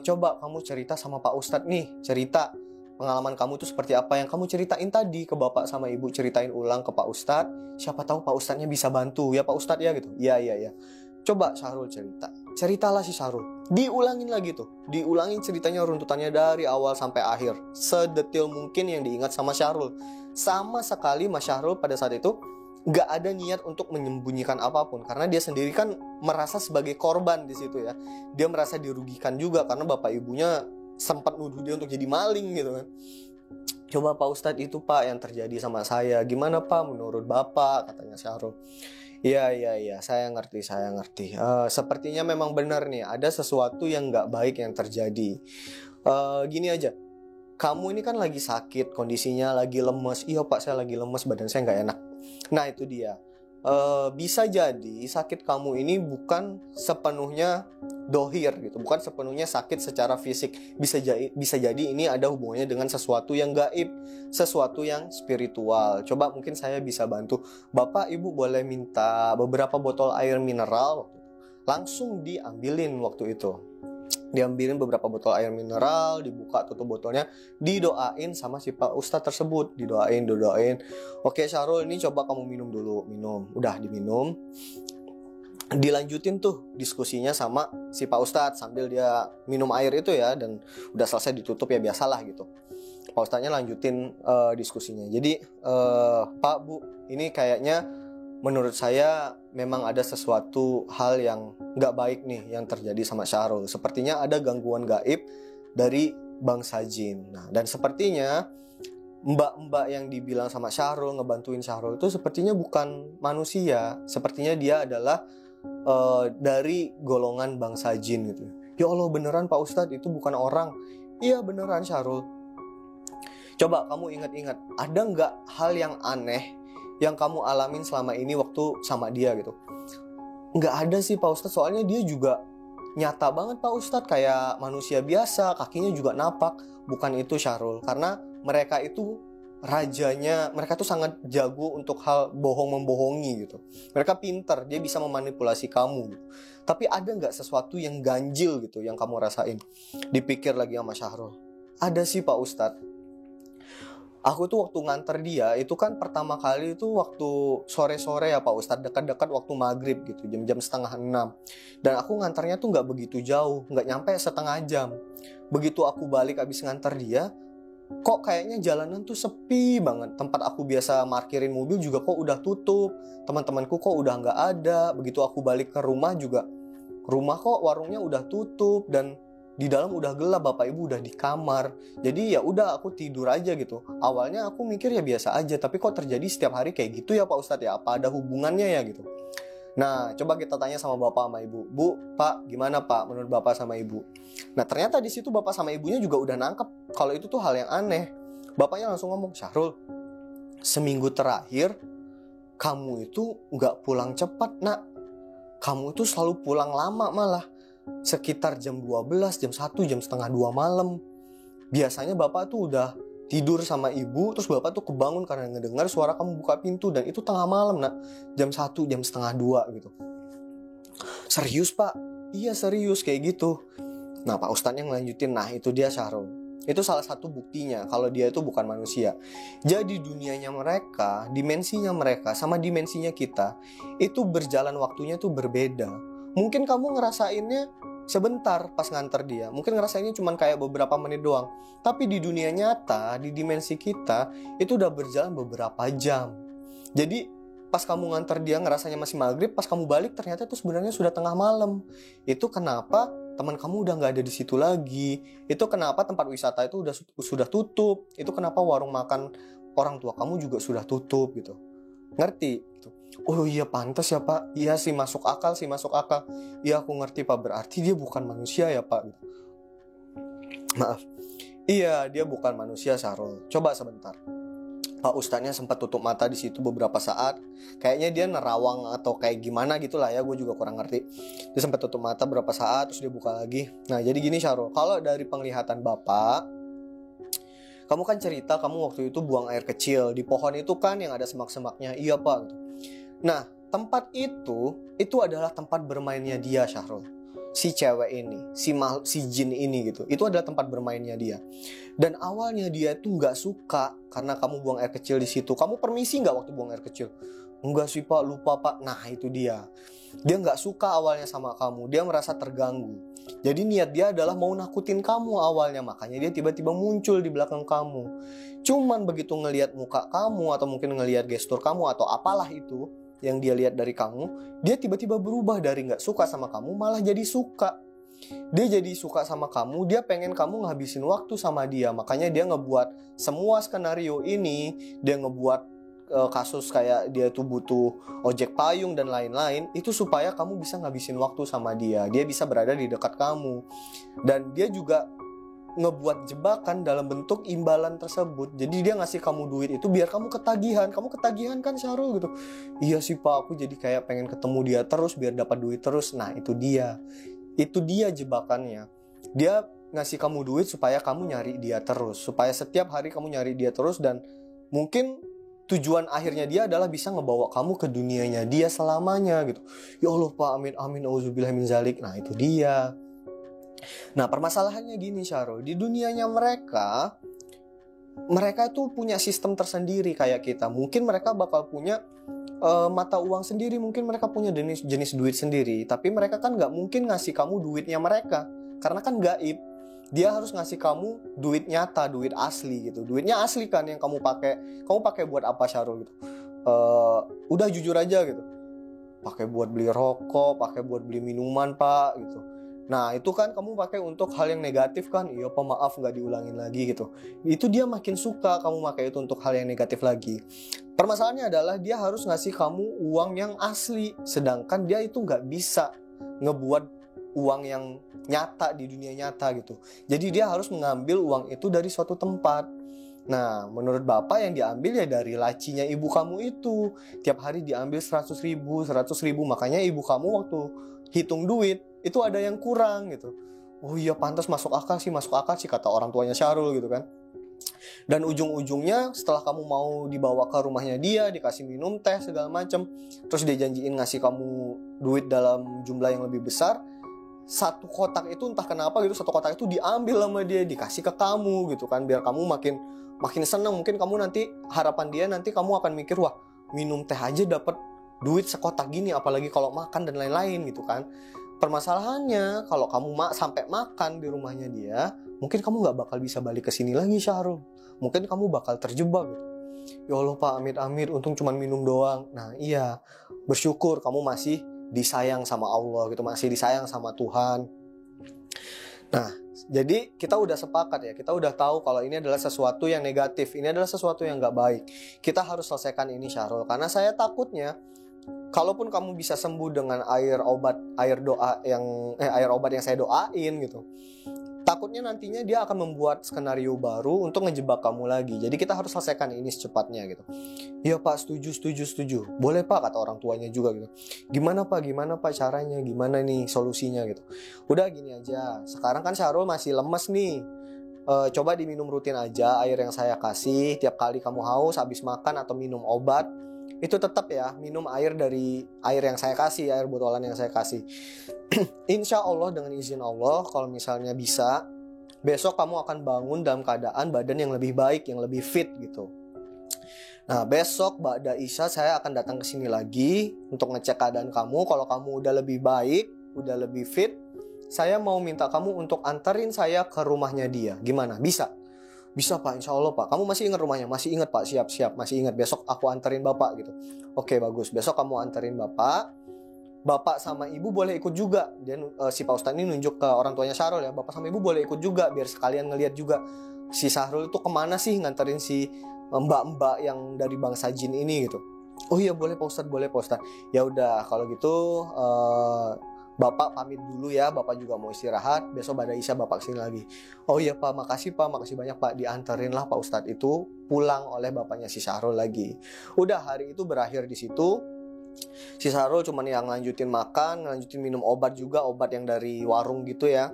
coba kamu cerita sama Pak Ustadz nih, cerita pengalaman kamu tuh seperti apa yang kamu ceritain tadi ke bapak sama ibu, ceritain ulang ke Pak Ustadz. Siapa tahu Pak Ustadznya bisa bantu ya Pak Ustadz ya gitu. Iya. Coba Syahrul ceritalah si Syahrul. Diulangin lagi tuh, diulangin ceritanya, runtutannya dari awal sampai akhir, sedetil mungkin yang diingat sama Syahrul. Sama sekali Mas Syahrul pada saat itu nggak ada niat untuk menyembunyikan apapun, karena dia sendiri kan merasa sebagai korban di situ ya. Dia merasa dirugikan juga karena bapak ibunya sempat nuduh dia untuk jadi maling gitu kan. Coba Pak Ustadz, itu Pak yang terjadi sama saya, gimana Pak menurut Bapak, katanya Syahrul. Iya, saya ngerti. Sepertinya memang benar nih, ada sesuatu yang gak baik yang terjadi. Gini aja, kamu ini kan lagi sakit, kondisinya lagi lemes. Iya Pak, saya lagi lemes, badan saya gak enak. Nah itu dia, bisa jadi sakit kamu ini bukan sepenuhnya dohir gitu, bukan sepenuhnya sakit secara fisik. Bisa jadi ini ada hubungannya dengan sesuatu yang gaib, sesuatu yang spiritual. Coba mungkin saya bisa bantu. Bapak ibu boleh minta beberapa botol air mineral, langsung diambilin waktu itu. Diambilin beberapa botol air mineral, dibuka tutup botolnya, didoain sama si Pak Ustadz tersebut, didoain. Oke Syahrul, ini coba kamu minum dulu. Udah diminum. Dilanjutin tuh diskusinya sama si Pak Ustadz sambil dia minum air itu ya, dan udah selesai ditutup ya, biasalah gitu. Pak Ustadznya lanjutin diskusinya. Jadi Pak Bu, ini kayaknya menurut saya memang ada sesuatu hal yang gak baik nih yang terjadi sama Syahrul. Sepertinya ada gangguan gaib dari bangsa jin. Nah, dan sepertinya mbak-mbak yang dibilang sama Syahrul, ngebantuin Syahrul itu sepertinya bukan manusia. Sepertinya dia adalah dari golongan bangsa jin gitu. Ya Allah, beneran Pak Ustadz itu bukan orang? Iya beneran Syahrul. Coba kamu ingat-ingat, ada nggak hal yang aneh yang kamu alamin selama ini waktu sama dia gitu? Nggak ada sih Pak Ustadz, soalnya dia juga nyata banget Pak Ustadz, kayak manusia biasa, kakinya juga napak. Bukan itu Syahrul, karena mereka itu rajanya, mereka tuh sangat jago untuk hal bohong-membohongi gitu. Mereka pinter, dia bisa memanipulasi kamu gitu. Tapi ada nggak sesuatu yang ganjil gitu yang kamu rasain? Dipikir lagi sama Syahrul. Ada sih Pak Ustadz. Aku tuh waktu nganter dia, itu kan pertama kali itu waktu sore-sore ya Pak Ustadz, dekat-dekat waktu maghrib gitu, jam-jam setengah 6. Dan aku nganternya tuh nggak begitu jauh, nggak nyampe setengah jam. Begitu aku balik abis nganter dia, kok kayaknya jalanan tuh sepi banget. Tempat aku biasa parkirin mobil juga kok udah tutup, teman-temanku kok udah nggak ada. Begitu aku balik ke rumah juga, rumah kok warungnya udah tutup dan di dalam udah gelap, bapak ibu udah di kamar. Jadi ya udah aku tidur aja gitu. Awalnya aku mikir ya biasa aja, tapi kok terjadi setiap hari kayak gitu ya Pak Ustadz ya? Apa ada hubungannya ya gitu? Nah, coba kita tanya sama bapak sama ibu. Bu, Pak, gimana Pak menurut bapak sama ibu? Nah, ternyata di situ bapak sama ibunya juga udah nangkep kalau itu tuh hal yang aneh. Bapaknya langsung ngomong, Syahrul, seminggu terakhir kamu itu nggak pulang cepat, nak. Kamu itu selalu pulang lama malah. Sekitar jam 12, jam 1, jam setengah 2 malam. Biasanya bapak tuh udah tidur sama ibu, terus bapak tuh kebangun karena ngedengar suara kamu buka pintu, dan itu tengah malam nak, jam 1, jam setengah 2 gitu. Serius Pak? Iya serius kayak gitu. Nah Pak Ustadznya ngelanjutin, nah itu dia Syahrul. Itu salah satu buktinya kalau dia itu bukan manusia. Jadi dunianya mereka, dimensinya mereka sama dimensinya kita, itu berjalan waktunya tuh berbeda. Mungkin kamu ngerasainnya sebentar pas nganter dia, mungkin ngerasainnya cuma kayak beberapa menit doang. Tapi di dunia nyata, di dimensi kita, itu udah berjalan beberapa jam. Jadi pas kamu nganter dia ngerasanya masih maghrib, pas kamu balik ternyata itu sebenarnya sudah tengah malam. Itu kenapa teman kamu udah nggak ada di situ lagi. Itu kenapa tempat wisata itu sudah tutup. Itu kenapa warung makan orang tua kamu juga sudah tutup gitu. Ngerti? Gitu. Oh iya pantas ya Pak. Iya sih masuk akal sih, masuk akal. Iya aku ngerti Pak, berarti dia bukan manusia ya Pak. Maaf. Iya dia bukan manusia Syahrul. Coba sebentar. Pak Ustadznya sempat tutup mata di situ beberapa saat. Kayaknya dia nerawang atau kayak gimana gitulah ya, gue juga kurang ngerti. Dia sempat tutup mata beberapa saat, terus dia buka lagi. Nah jadi gini Syahrul, kalau dari penglihatan Bapak, kamu kan cerita kamu waktu itu buang air kecil di pohon itu kan yang ada semak-semaknya. Iya Pak. Nah tempat itu adalah tempat bermainnya dia Syahrul. Si cewek ini, si jin ini gitu. Itu adalah tempat bermainnya dia. Dan awalnya dia itu nggak suka karena kamu buang air kecil di situ. Kamu permisi nggak waktu buang air kecil? Enggak sih Pak, lupa Pak. Nah itu dia. Dia nggak suka awalnya sama kamu. Dia merasa terganggu. Jadi niat dia adalah mau nakutin kamu awalnya. Makanya dia tiba-tiba muncul di belakang kamu. Cuman begitu ngelihat muka kamu atau mungkin ngelihat gestur kamu atau apalah itu yang dia lihat dari kamu, dia tiba-tiba berubah dari nggak suka sama kamu malah jadi suka. Dia jadi suka sama kamu, dia pengen kamu ngabisin waktu sama dia. Makanya dia ngebuat semua skenario ini, dia ngebuat kasus kayak dia tuh butuh ojek payung dan lain-lain, itu supaya kamu bisa ngabisin waktu sama dia. Dia bisa berada di dekat kamu. Dan dia juga ngebuat jebakan dalam bentuk imbalan tersebut. Jadi dia ngasih kamu duit itu biar kamu ketagihan. Kamu ketagihan kan Syahrul gitu. Iya sih Pak, aku jadi kayak pengen ketemu dia terus biar dapat duit terus. Nah itu dia. Itu dia jebakannya. Dia ngasih kamu duit supaya kamu nyari dia terus. Supaya setiap hari kamu nyari dia terus. Dan mungkin tujuan akhirnya dia adalah bisa ngebawa kamu ke dunianya dia selamanya gitu. Ya Allah Pak, amin amin auzubillah min zalik. Nah itu dia. Nah permasalahannya gini Syahrul, di dunianya mereka tuh punya sistem tersendiri kayak kita. Mungkin mereka bakal punya mata uang sendiri, mungkin mereka punya jenis duit sendiri. Tapi mereka kan gak mungkin ngasih kamu duitnya mereka, karena kan gaib. Dia harus ngasih kamu duit nyata, duit asli gitu. Duitnya asli kan yang kamu pakai buat apa Syahrul gitu. Udah jujur aja gitu. Pakai buat beli rokok, pakai buat beli minuman Pak gitu. Nah itu kan kamu pakai untuk hal yang negatif kan. Iya Pak maaf gak diulangin lagi gitu. Itu dia makin suka kamu pakai itu untuk hal yang negatif lagi. Permasalahannya adalah dia harus ngasih kamu uang yang asli. Sedangkan dia itu gak bisa ngebuat uang yang nyata di dunia nyata gitu. Jadi dia harus mengambil uang itu dari suatu tempat. Nah, menurut bapak yang diambil ya dari lacinya ibu kamu itu. Tiap hari diambil 100.000, makanya ibu kamu waktu hitung duit itu ada yang kurang gitu. Oh iya, pantas, masuk akal sih kata orang tuanya Syahrul gitu kan. Dan ujung-ujungnya setelah kamu mau dibawa ke rumahnya dia, dikasih minum teh segala macem, terus dia janjiin ngasih kamu duit dalam jumlah yang lebih besar, satu kotak itu entah kenapa gitu, satu kotak itu diambil sama dia, dikasih ke kamu gitu kan, biar kamu makin makin seneng. Mungkin kamu nanti, harapan dia nanti kamu akan mikir, wah minum teh aja dapat duit sekotak gini, apalagi kalau makan dan lain-lain gitu kan. Permasalahannya kalau kamu sampai makan di rumahnya dia, mungkin kamu nggak bakal bisa balik ke sini lagi Syahrul. Mungkin kamu bakal terjebak gitu. Ya Allah Pak, amit-amit, untung cuma minum doang. Nah iya, bersyukur kamu masih disayang sama Allah gitu, masih disayang sama Tuhan. Nah, jadi kita udah sepakat ya, kita udah tahu kalau ini adalah sesuatu yang negatif, ini adalah sesuatu yang nggak baik. Kita harus selesaikan ini Syahrul, karena saya takutnya kalaupun kamu bisa sembuh dengan air obat yang saya doain gitu, takutnya nantinya dia akan membuat skenario baru untuk ngejebak kamu lagi. Jadi kita harus selesaikan ini secepatnya gitu. Iya Pak, setuju. Boleh Pak, kata orang tuanya juga gitu. Gimana Pak caranya? Gimana nih solusinya gitu. Udah gini aja, sekarang kan Syahrul masih lemes nih. Coba diminum rutin aja air yang saya kasih. Tiap kali kamu haus habis makan atau minum obat, itu tetap ya minum air dari air yang saya kasih, air botolan yang saya kasih. Insya Allah dengan izin Allah, kalau misalnya bisa, besok kamu akan bangun dalam keadaan badan yang lebih baik, yang lebih fit gitu. Nah besok ba'da Isya saya akan datang ke sini lagi untuk ngecek keadaan kamu. Kalau kamu udah lebih baik, udah lebih fit, saya mau minta kamu untuk anterin saya ke rumahnya dia. Gimana? Bisa? Bisa Pak, insya Allah Pak. Kamu masih ingat rumahnya? Masih ingat Pak, siap, masih ingat. Besok aku anterin Bapak gitu. Oke bagus, besok kamu anterin Bapak. Bapak sama Ibu boleh ikut juga. Dan si Pak Ustadz ini nunjuk ke orang tuanya Syahrul ya, Bapak sama Ibu boleh ikut juga, biar sekalian ngelihat juga si Syahrul itu kemana sih nganterin si mbak-mbak yang dari bangsa jin ini gitu. Oh iya boleh Pak Ustadz, boleh Pak Ustadz. Ya udah kalau gitu Bapak pamit dulu ya, Bapak juga mau istirahat. Besok pada Isya Bapak kesini lagi. Oh iya Pak, makasih banyak Pak. Dianterin lah Pak Ustadz itu pulang oleh bapaknya si Syahrul lagi. Udah, hari itu berakhir di situ. Si Syahrul cuman yang lanjutin makan, lanjutin minum obat juga, obat yang dari warung gitu ya.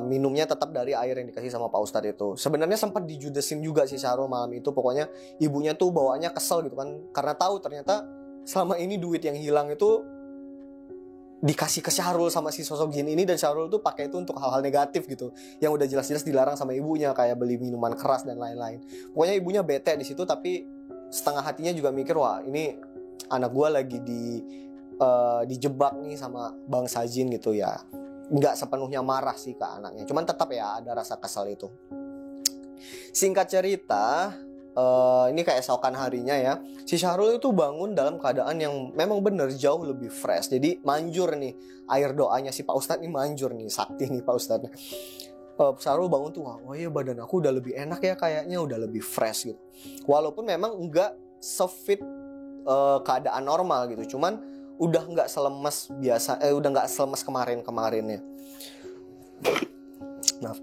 Minumnya tetap dari air yang dikasih sama Pak Ustadz itu. Sebenarnya sempat dijudesin juga si Syahrul malam itu. Pokoknya ibunya tuh bawaannya kesel gitu kan, karena tahu ternyata selama ini duit yang hilang itu dikasih ke Syahrul sama si sosok jin ini, dan Syahrul tuh pakai itu untuk hal-hal negatif gitu, yang udah jelas-jelas dilarang sama ibunya, kayak beli minuman keras dan lain-lain. Pokoknya ibunya bete di situ, tapi setengah hatinya juga mikir, wah ini anak gue lagi dijebak nih sama bangsa jin gitu ya. Nggak sepenuhnya marah sih ke anaknya, cuman tetap ya ada rasa kesal itu. Singkat cerita, ini keesokan harinya ya, si Syahrul itu bangun dalam keadaan yang memang bener jauh lebih fresh. Jadi manjur nih, air doanya si Pak Ustadz ini manjur nih, sakti nih Pak Ustadz. Syahrul bangun tuh, wah iya badan aku udah lebih enak ya, kayaknya udah lebih fresh gitu. Walaupun memang enggak sefit keadaan normal gitu, cuman udah nggak selemes biasa, udah nggak selemes kemarinnya. Nah,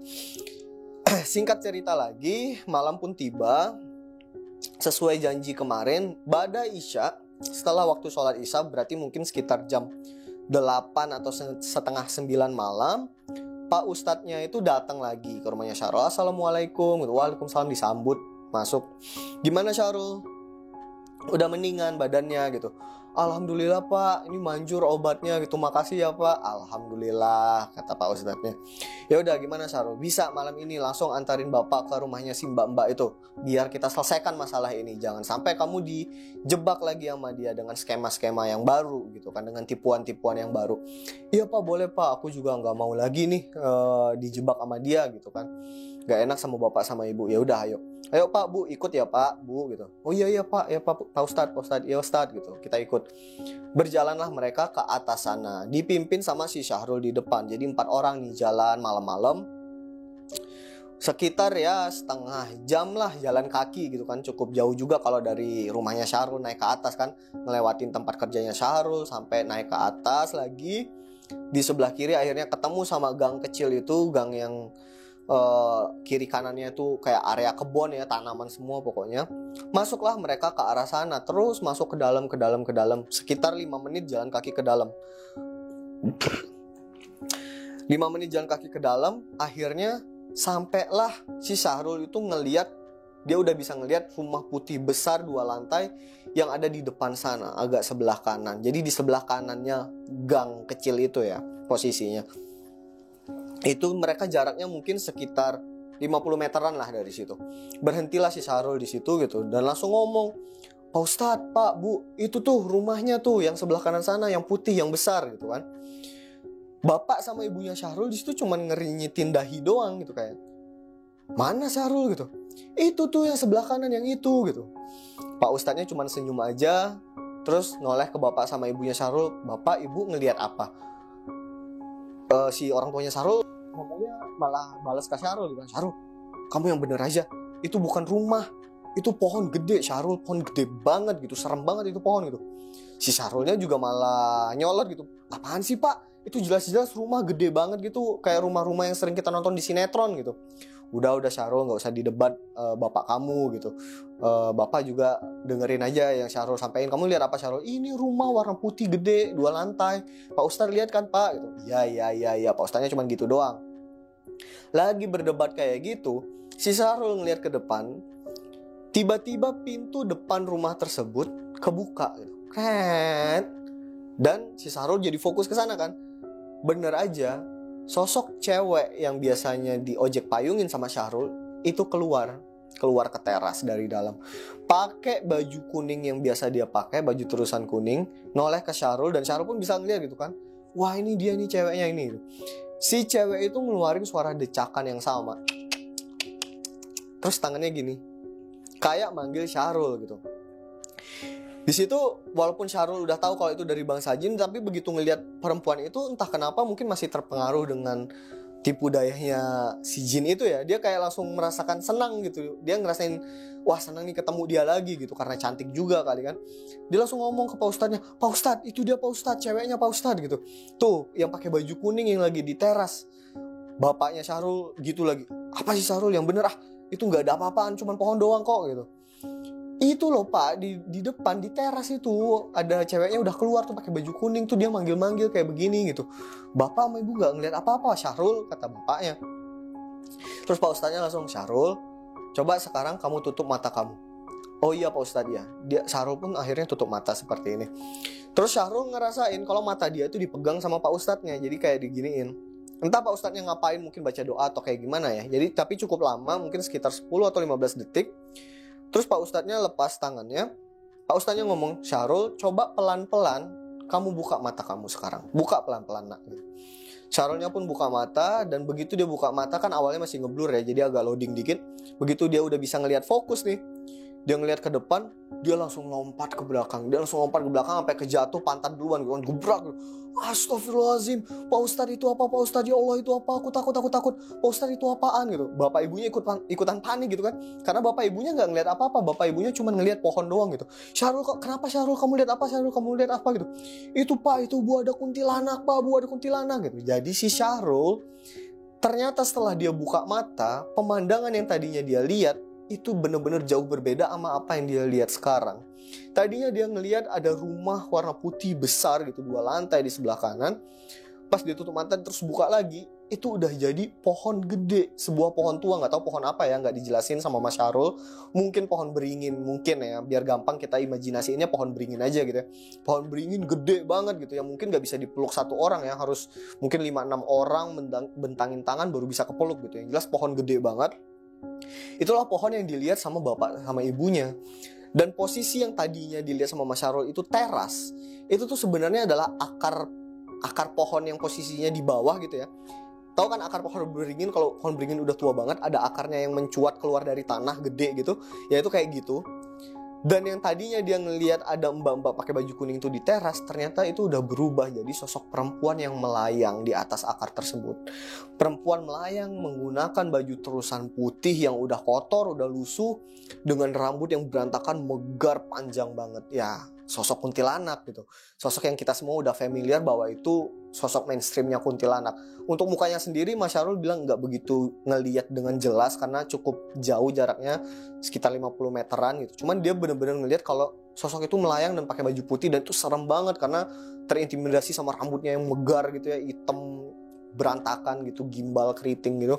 singkat cerita lagi, malam pun tiba. Sesuai janji kemarin, ba'da Isya, setelah waktu sholat Isya, berarti mungkin sekitar jam 8 atau setengah 9 malam, Pak Ustadznya itu datang lagi ke rumahnya Syahrul. Assalamualaikum, waalaikumsalam, disambut masuk. Gimana Syahrul? Udah mendingan badannya gitu. Alhamdulillah Pak, ini manjur obatnya gitu. Makasih ya Pak. Alhamdulillah, kata Pak Ustadznya. Ya udah gimana Syahrul? Bisa malam ini langsung antarin Bapak ke rumahnya si mbak-mbak itu, biar kita selesaikan masalah ini. Jangan sampai kamu dijebak lagi sama dia dengan skema-skema yang baru gitu kan, dengan tipuan-tipuan yang baru. Iya Pak, boleh Pak. Aku juga nggak mau lagi nih dijebak sama dia gitu kan. Gak enak sama Bapak sama Ibu. Ya udah ayo Pak, Bu, ikut ya Pak, Bu gitu. Oh iya Pak, ya Pak Ustadz, ya Ustadz gitu. Kita ikut. Berjalanlah mereka ke atas sana, dipimpin sama si Syahrul di depan. Jadi 4 orang nih jalan malam-malam. Sekitar ya setengah jam lah jalan kaki gitu kan. Cukup jauh juga kalau dari rumahnya Syahrul naik ke atas kan, ngelewatin tempat kerjanya Syahrul sampai naik ke atas lagi. Di sebelah kiri akhirnya ketemu sama gang kecil itu, gang yang kiri kanannya itu kayak area kebun ya, tanaman semua pokoknya. Masuklah mereka ke arah sana, terus masuk ke dalam, sekitar 5 menit jalan kaki ke dalam. 5 menit jalan kaki ke dalam, akhirnya sampailah si Syahrul itu dia udah bisa ngelihat rumah putih besar 2 lantai yang ada di depan sana, agak sebelah kanan. Jadi di sebelah kanannya gang kecil itu ya posisinya. Itu mereka jaraknya mungkin sekitar 50 meteran lah dari situ. Berhentilah si Syahrul di situ gitu dan langsung ngomong, "Pak Ustadz, Pak, Bu, itu tuh rumahnya tuh yang sebelah kanan sana, yang putih, yang besar," gitu kan. Bapak sama ibunya Syahrul di situ cuman ngerinyitin dahi doang gitu kayak, "Mana Syahrul?" gitu. "Itu tuh yang sebelah kanan, yang itu," gitu. Pak Ustadznya cuman senyum aja, terus noleh ke bapak sama ibunya Syahrul, "Bapak, Ibu ngelihat apa?" Si orang tuanya Syahrul ngomongnya malah balas ke Syahrul gitu. "Syahrul, kamu yang bener aja. Itu bukan rumah. Itu pohon gede, Syahrul. Pohon gede banget gitu. Serem banget itu pohon gitu." Si Syahrulnya juga malah nyolot gitu. "Apaan sih, Pak? Itu jelas-jelas rumah gede banget gitu. Kayak rumah-rumah yang sering kita nonton di sinetron gitu." Udah Syahrul, gak usah didebat bapak kamu gitu. Bapak juga dengerin aja yang Syahrul sampaikan. "Kamu lihat apa, Syahrul?" "Ini rumah warna putih gede 2 lantai. Pak Ustadz lihat kan, Pak?" gitu. Ya, Pak Ustadznya cuma gitu doang. Lagi berdebat kayak gitu, si Syahrul ngeliat ke depan. Tiba-tiba pintu depan rumah tersebut kebuka gitu. Kret. Dan si Syahrul jadi fokus ke sana kan. Bener aja, sosok cewek yang biasanya diojek payungin sama Syahrul itu keluar ke teras dari dalam. Pakai baju kuning yang biasa dia pakai, baju terusan kuning, noleh ke Syahrul dan Syahrul pun bisa ngeliat gitu kan. Wah, ini dia nih ceweknya ini. Si cewek itu ngeluarin suara decakan yang sama. Terus tangannya gini, kayak manggil Syahrul gitu. Di situ walaupun Syahrul udah tahu kalau itu dari bangsa jin, tapi begitu ngelihat perempuan itu entah kenapa mungkin masih terpengaruh dengan tipu dayanya si jin itu ya. Dia kayak langsung merasakan senang gitu. Dia ngerasain, wah senang nih ketemu dia lagi gitu, karena cantik juga kali kan. Dia langsung ngomong ke Pak Ustadznya, "Pak Ustadz, itu dia Pak Ustadz, ceweknya Pak Ustadz," gitu. "Tuh yang pakai baju kuning yang lagi di teras." Bapaknya Syahrul gitu lagi, "Apa sih Syahrul, yang bener itu nggak ada apa-apaan, cuman pohon doang kok," gitu. "Itu loh Pak, di depan di teras itu ada ceweknya udah keluar tuh pakai baju kuning tuh, dia manggil-manggil kayak begini gitu. Bapak sama Ibu nggak ngeliat apa-apa, Syahrul," kata bapaknya. Terus Pak Ustadznya langsung, "Syahrul, coba sekarang kamu tutup mata kamu." "Oh iya Pak Ustadz ya." Syahrul pun akhirnya tutup mata seperti ini. Terus Syahrul ngerasain kalau mata dia itu dipegang sama Pak Ustadznya, jadi kayak diginiin. Entah Pak Ustadznya ngapain, mungkin baca doa atau kayak gimana ya. Jadi tapi cukup lama, mungkin sekitar 10 atau 15 detik. Terus Pak Ustadznya lepas tangannya. Pak Ustadznya ngomong, "Syahrul, coba pelan-pelan kamu buka mata kamu sekarang. Buka pelan-pelan nak." Syahrulnya pun buka mata, dan begitu dia buka mata kan awalnya masih ngeblur ya, jadi agak loading dikit. Begitu dia udah bisa ngelihat fokus nih, dia ngelihat ke depan, dia langsung lompat ke belakang. Dia langsung lompat ke belakang sampai kejatuh pantat duluan gitu, gebrak. "Astagfirullahaladzim, Pak Ustadz itu apa, Pak Ustadz, ya Allah itu apa, aku takut. Pak Ustadz itu apaan," gitu. Bapak ibunya ikutan panik gitu kan. Karena bapak ibunya nggak ngelihat apa-apa, bapak ibunya cuma ngelihat pohon doang gitu. "Syahrul, kenapa Syahrul, kamu lihat apa Syahrul, kamu lihat apa," gitu. "Itu Pak, itu Bu, ada kuntilanak Pak, Bu, ada kuntilanak," gitu. Jadi si Syahrul ternyata setelah dia buka mata, pemandangan yang tadinya dia lihat itu benar-benar jauh berbeda sama apa yang dia lihat sekarang. Tadinya dia ngelihat ada rumah warna putih besar gitu, 2 lantai di sebelah kanan. Pas dia tutup mata terus buka lagi, itu udah jadi pohon gede, sebuah pohon tua, nggak tahu pohon apa ya, nggak dijelasin sama Mas Syahrul. Mungkin pohon beringin, mungkin ya, biar gampang kita imajinasiinnya pohon beringin aja gitu ya. Pohon beringin gede banget gitu ya, mungkin nggak bisa dipeluk satu orang ya, harus mungkin 5-6 orang bentangin tangan baru bisa kepeluk gitu ya. Jelas pohon gede banget. Itulah pohon yang dilihat sama bapak sama ibunya. Dan posisi yang tadinya dilihat sama Mas Syahrul itu teras, itu tuh sebenarnya adalah akar pohon yang posisinya di bawah gitu ya. Tahu kan akar pohon beringin, kalau pohon beringin udah tua banget, ada akarnya yang mencuat keluar dari tanah gede gitu. Ya itu kayak gitu. Dan yang tadinya dia ngelihat ada mbak-mbak pakai baju kuning itu di teras, ternyata itu udah berubah jadi sosok perempuan yang melayang di atas akar tersebut. Perempuan melayang menggunakan baju terusan putih yang udah kotor, udah lusuh, dengan rambut yang berantakan, megar, panjang banget. Ya, sosok kuntilanak gitu. Sosok yang kita semua udah familiar bahwa itu sosok mainstreamnya kuntilanak. Untuk mukanya sendiri Mas Syahrul bilang nggak begitu ngelihat dengan jelas karena cukup jauh jaraknya, sekitar 50 meteran gitu. Cuman dia bener-bener ngelihat kalau sosok itu melayang dan pakai baju putih, dan itu serem banget karena terintimidasi sama rambutnya yang megar gitu ya, hitam berantakan gitu, gimbal keriting gitu.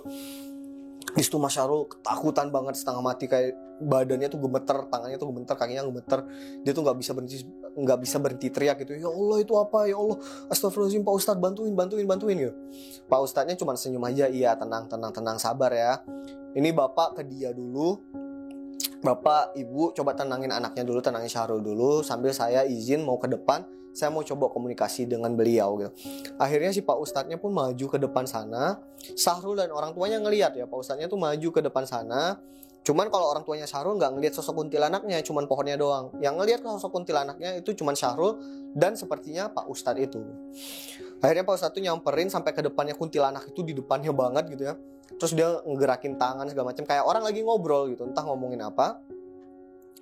Di situ Mas Syahrul ketakutan banget, setengah mati, kayak badannya tuh gemeter, tangannya tuh gemeter, kakinya gemeter. Dia tuh nggak bisa berhenti teriak gitu. Ya Allah, itu apa? Ya Allah, astagfirullahaladzim, Pak Ustadz, bantuin gitu. Pak Ustadznya cuma senyum aja. Iya, tenang, sabar ya. Ini Bapak ke dia dulu. Bapak, Ibu coba tenangin anaknya dulu, tenangin Syahrul dulu, sambil saya izin mau ke depan, saya mau coba komunikasi dengan beliau gitu. Akhirnya si Pak Ustadznya pun maju ke depan sana. Syahrul dan orang tuanya ngelihat ya, Pak Ustadznya tuh maju ke depan sana. Cuman kalau orang tuanya Syahrul nggak ngelihat sosok kuntilanaknya, cuman pohonnya doang. Yang ngelihat sosok kuntilanaknya itu cuman Syahrul dan sepertinya Pak Ustadz itu. Akhirnya Pak Ustadz tuh nyamperin sampai ke depannya kuntilanak itu, di depannya banget gitu ya. Terus dia ngegerakin tangan segala macam kayak orang lagi ngobrol gitu, entah ngomongin apa.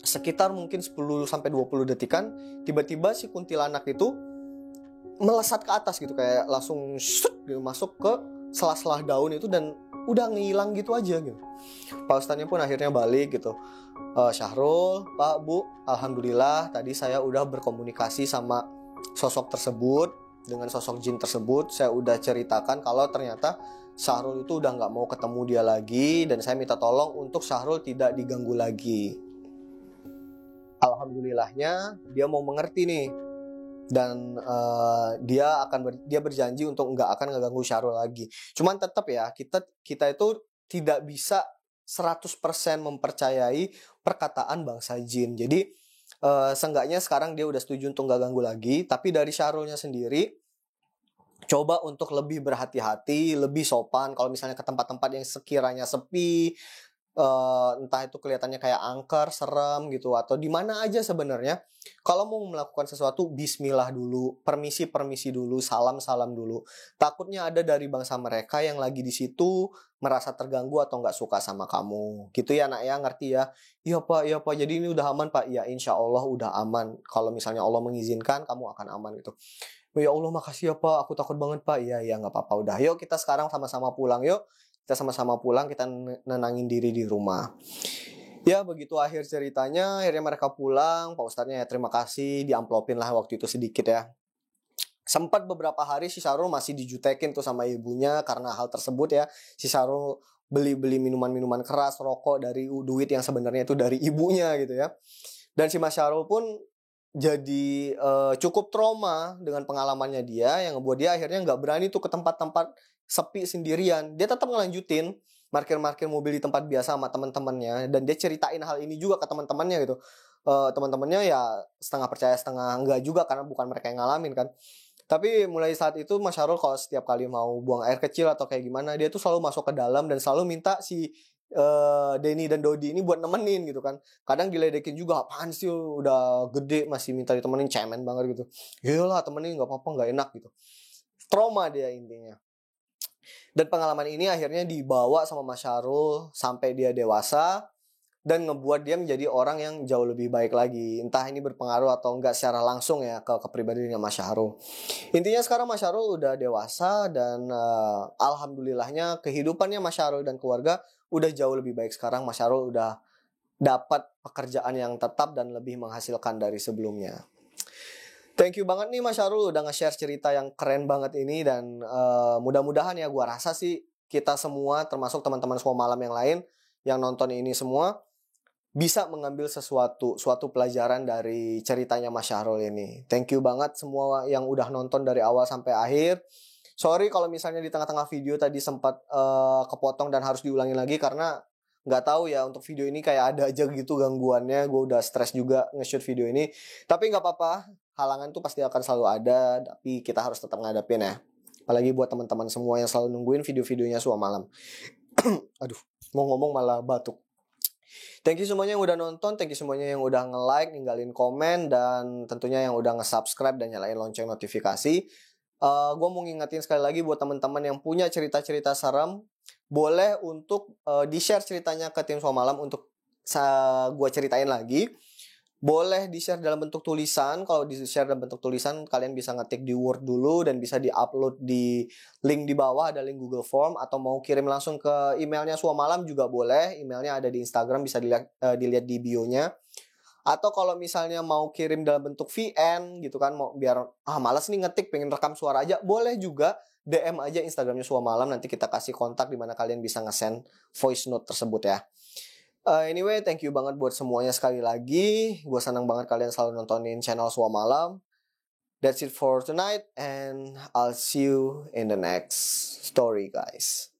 Sekitar mungkin 10-20 detikan, tiba-tiba si kuntilanak itu melesat ke atas gitu, kayak langsung shoot gitu, masuk ke sela-sela daun itu dan udah ngilang gitu aja gitu. Pak Ustadznya pun akhirnya balik gitu. Syahrul, Pak, Bu, alhamdulillah tadi saya udah berkomunikasi sama sosok tersebut, dengan sosok jin tersebut. Saya udah ceritakan kalau ternyata Syahrul itu udah gak mau ketemu dia lagi, dan saya minta tolong untuk Syahrul tidak diganggu lagi. Alhamdulillahnya dia mau mengerti nih, dan dia berjanji untuk nggak akan ngeganggu Syahrul lagi. Cuman tetap ya, kita itu tidak bisa 100% mempercayai perkataan bangsa jin. Jadi seenggaknya sekarang dia udah setuju untuk nggak ganggu lagi, tapi dari Syahrulnya sendiri coba untuk lebih berhati-hati, lebih sopan kalau misalnya ke tempat-tempat yang sekiranya sepi, entah itu kelihatannya kayak angker, serem gitu, atau di mana aja sebenarnya. Kalau mau melakukan sesuatu, bismillah dulu, permisi dulu, salam dulu. Takutnya ada dari bangsa mereka yang lagi di situ merasa terganggu atau nggak suka sama kamu. Gitu ya nak ya, ngerti ya? Iya pak, jadi ini udah aman pak? Ya insya Allah udah aman. Kalau misalnya Allah mengizinkan, kamu akan aman gitu. Ya Allah makasih ya pak, aku takut banget pak. Iya nggak apa-apa, udah. Yuk kita sekarang sama-sama pulang yuk. Kita sama-sama pulang, kita nenangin diri di rumah. Ya begitu akhir ceritanya. Akhirnya mereka pulang. Pak Ustadznya ya terima kasih, diamplopin lah waktu itu sedikit ya. Sempat beberapa hari si Syahrul masih dijutekin tuh sama ibunya karena hal tersebut ya. Si Syahrul beli minuman-minuman keras, rokok dari duit yang sebenarnya itu dari ibunya gitu ya. Dan si Mas Syahrul pun jadi cukup trauma dengan pengalamannya dia, yang ngebuat dia akhirnya nggak berani tuh ke tempat-tempat sepi sendirian. Dia tetap ngelanjutin parkir mobil di tempat biasa sama teman-temannya, dan dia ceritain hal ini juga ke teman-temannya gitu. Teman-temannya ya setengah percaya setengah enggak juga karena bukan mereka yang ngalamin kan. Tapi mulai saat itu Mas Syahrul kalau setiap kali mau buang air kecil atau kayak gimana, dia tuh selalu masuk ke dalam dan selalu minta si Denny dan Dodi ini buat nemenin gitu kan. Kadang diledekin juga, apaan sih udah gede masih minta ditemenin, cemen banget gitu. Yalah temenin gak apa-apa, gak enak gitu. Trauma dia intinya. Dan pengalaman ini akhirnya dibawa sama Mas Syahrul sampai dia dewasa, dan ngebuat dia menjadi orang yang jauh lebih baik lagi. Entah ini berpengaruh atau enggak secara langsung ya ke kepribadiannya Mas Syahrul. Intinya sekarang Mas Syahrul udah dewasa, dan alhamdulillahnya kehidupannya Mas Syahrul dan keluarga udah jauh lebih baik sekarang. Mas Syahrul udah dapat pekerjaan yang tetap dan lebih menghasilkan dari sebelumnya. Thank you banget nih Mas Syahrul udah nge-share cerita yang keren banget ini, dan mudah-mudahan ya gua rasa sih kita semua termasuk teman-teman Semua Malam yang lain yang nonton ini semua bisa mengambil suatu pelajaran dari ceritanya Mas Syahrul ini. Thank you banget semua yang udah nonton dari awal sampai akhir. Sorry kalau misalnya di tengah-tengah video tadi sempat kepotong dan harus diulangi lagi karena nggak tahu ya, untuk video ini kayak ada aja gitu gangguannya. Gue udah stres juga nge-shoot video ini. Tapi nggak apa-apa, halangan tuh pasti akan selalu ada, tapi kita harus tetap ngadepin ya. Apalagi buat teman-teman semua yang selalu nungguin video-videonya Semua Malam. Aduh, mau ngomong malah batuk. Thank you semuanya yang udah nonton, thank you semuanya yang udah nge-like, ninggalin komen, dan tentunya yang udah nge-subscribe dan nyalain lonceng notifikasi. Gue mau ngingetin sekali lagi buat teman-teman yang punya cerita-cerita serem, boleh untuk di-share ceritanya ke tim Semua Malam untuk gue ceritain lagi. Boleh di-share dalam bentuk tulisan. Kalau di-share dalam bentuk tulisan, kalian bisa ngetik di Word dulu dan bisa di-upload di link di bawah, ada link Google Form, atau mau kirim langsung ke emailnya Suamalam juga boleh. Emailnya ada di Instagram, bisa dilihat di bio-nya. Atau kalau misalnya mau kirim dalam bentuk VN gitu kan, mau biar malas nih ngetik, pengen rekam suara aja, boleh juga. DM aja Instagramnya Suamalam, nanti kita kasih kontak di mana kalian bisa nge-send voice note tersebut ya. Anyway, thank you banget buat semuanya sekali lagi. Gue senang banget kalian selalu nontonin channel Suamalam. That's it for tonight, and I'll see you in the next story, guys.